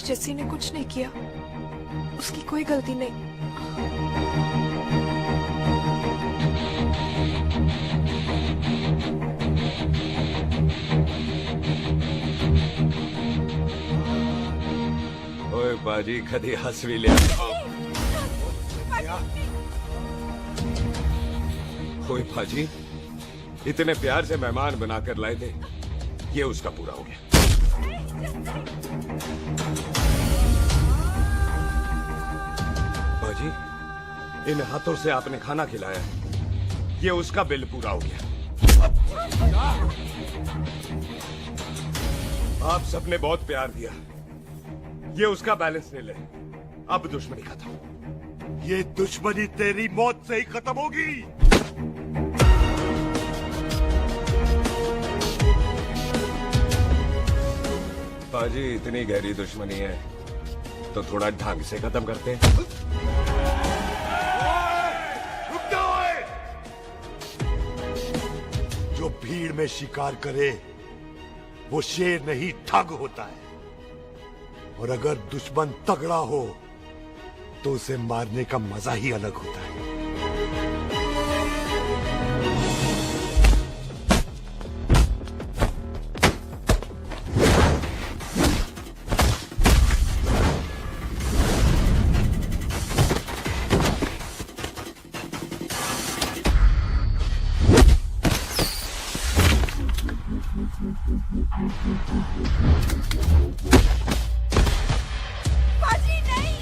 जस्सी ने कुछ नहीं किया, उसकी कोई गलती नहीं। ओए बाजी कदी हंस भी लिया। ओए बाजी इतने प्यार से मेहमान बनाकर लाए थे, ये उसका पूरा हो गया। बाजी इन हाथों से आपने खाना खिलाया, ये उसका बिल पूरा हो गया। आप सबने बहुत प्यार दिया, ये उसका बैलेंस ले ले। अब दुश्मनी खत्म। ये दुश्मनी तेरी मौत से ही खत्म होगी। बाजी इतनी गहरी दुश्मनी है तो थोड़ा ढंग से खत्म करते हैं। रुक जाओ। जो भीड़ में शिकार करे वो शेर नहीं ठग होता है, और अगर दुश्मन तगड़ा हो तो उसे मारने का मजा ही अलग होता है। बाजी नहीं।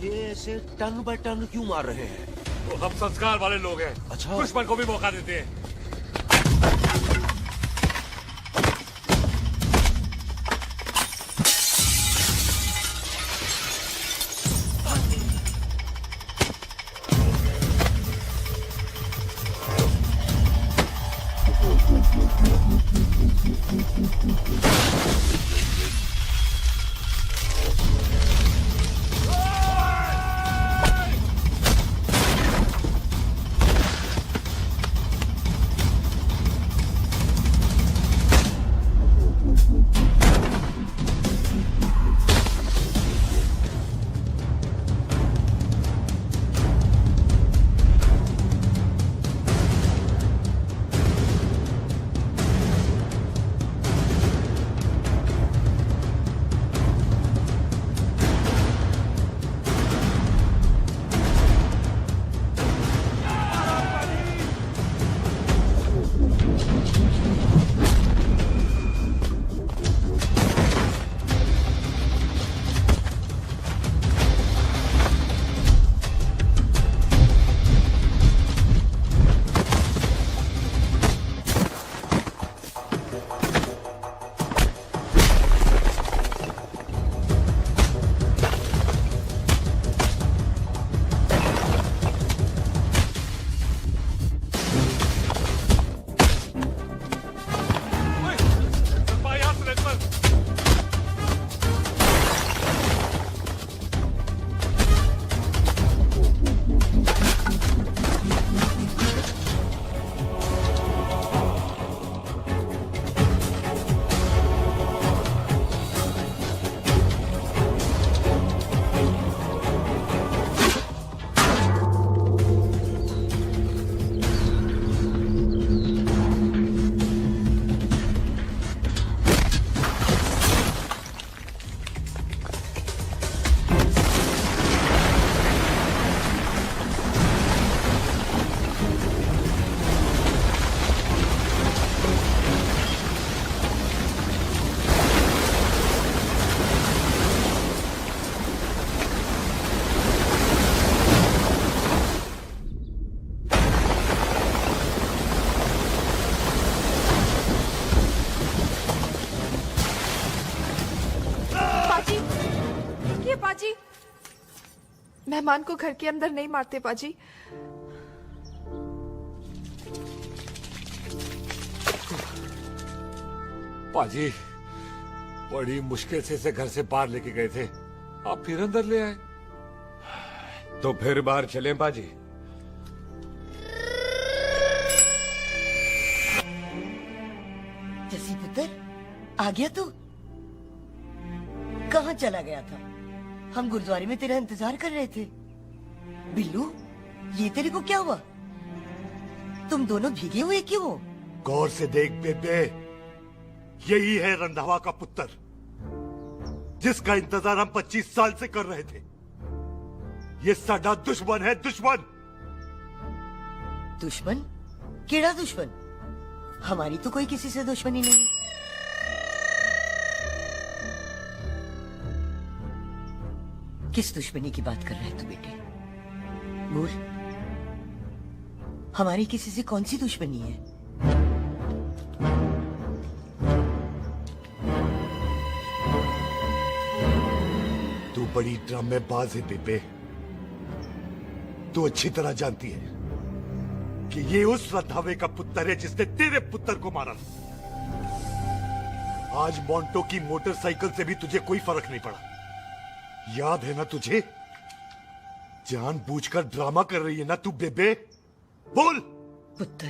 ये ऐसे टन बाय टन क्यों मार रहे हैं? तो हम संस्कार वाले लोग हैं। अच्छा। दुश्मन को भी मौका देते हैं। मेहमान को घर के अंदर नहीं मारते पाजी। पाजी बड़ी मुश्किल से इसे घर से बाहर लेके गए थे, आप फिर अंदर ले आए। तो फिर बाहर चले पाजी। जसी पुत्र, आ गया तू? कहाँ चला गया था? हम गुरुद्वारे में तेरा इंतजार कर रहे थे। बिल्लू, ये तेरे को क्या हुआ? तुम दोनों भीगे हुए क्यों हो? गौर से देख बेबे, यही है रंधावा का पुत्र, जिसका इंतजार हम 25 साल से कर रहे थे। ये साडा दुश्मन है, दुश्मन। दुश्मन? केड़ा दुश्मन? हमारी तो कोई किसी से दुश्मनी नहीं। किस दुश्मनी की बात कर रहे हैं तू बेटे? बोल, हमारी किसी से कौन सी दुश्मनी है? तू बड़ी ड्रामेबाज है बेबे। तू अच्छी तरह जानती है कि ये उस रंधावे का पुत्र है जिसने तेरे पुत्र को मारा। आज मोंटो की मोटरसाइकिल से भी तुझे कोई फर्क नहीं पड़ा। याद है ना तुझे? जानबूझकर ड्रामा कर रही है ना तू बेबे? बोल। पुत्र,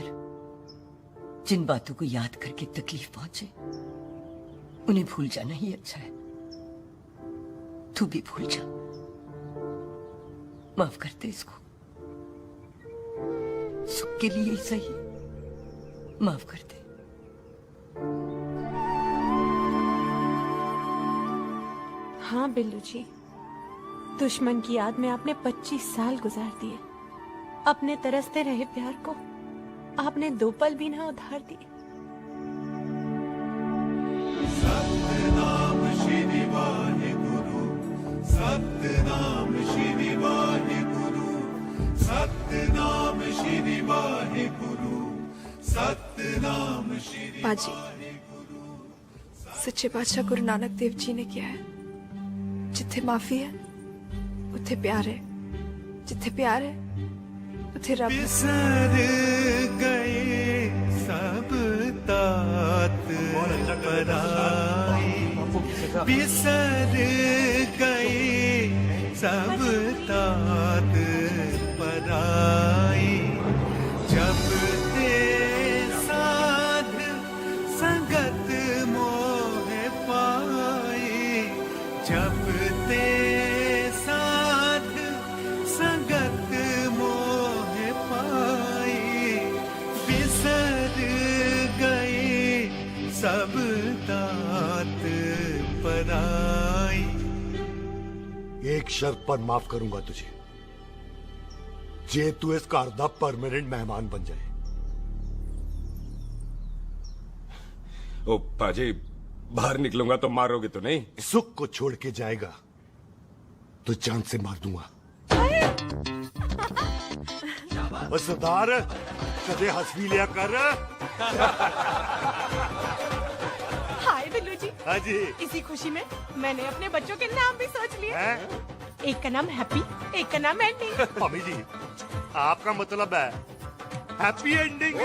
जिन बातों को याद करके तकलीफ पहुंचे उन्हें भूल जाना ही अच्छा है। तू भी भूल जा। माफ कर दे इसको, सुख के लिए ही सही। माफ कर दे। हाँ बिल्लू जी, दुश्मन की याद में आपने 25 साल गुजार दिए। अपने तरसते रहे प्यार को आपने 2 पल भी ना उधार दिए। सतनाम श्री वाहेगुरु, सतनाम श्री वाहेगुरु, सतनाम श्री वाहेगुरु, सतनाम श्री पाजी, सच्चे बादशाह गुरु नानक देव जी ने किया है, जिथे माफी है उथे प्यार है, जिथे प्यार है उथे रब है। बिसर गए सब तात पराई, बिसर गए सब तात पराई। जब ते साध संगत मोह पाए, जब ते साध संगत मोह पाए, बिसर गए सब तात पराई। एक शर्त पर माफ करूंगा तुझे, जे तू इस घर दा परमानेंट मेहमान बन जाए। ओ पाजी, बाहर निकलूंगा तो मारोगे तो नहीं? सुख को छोड़ के जाएगा तो जान से मार दूंगा। ओ सरदार, कदे हंस भी लिया कर। हाय बिल्लू जी। हाँ जी। इसी खुशी में मैंने अपने बच्चों के नाम भी सोच लिए। एक का नाम हैप्पी, एक का नाम एंडिंग। मम्मी जी, आपका मतलब है हैप्पी एंडिंग।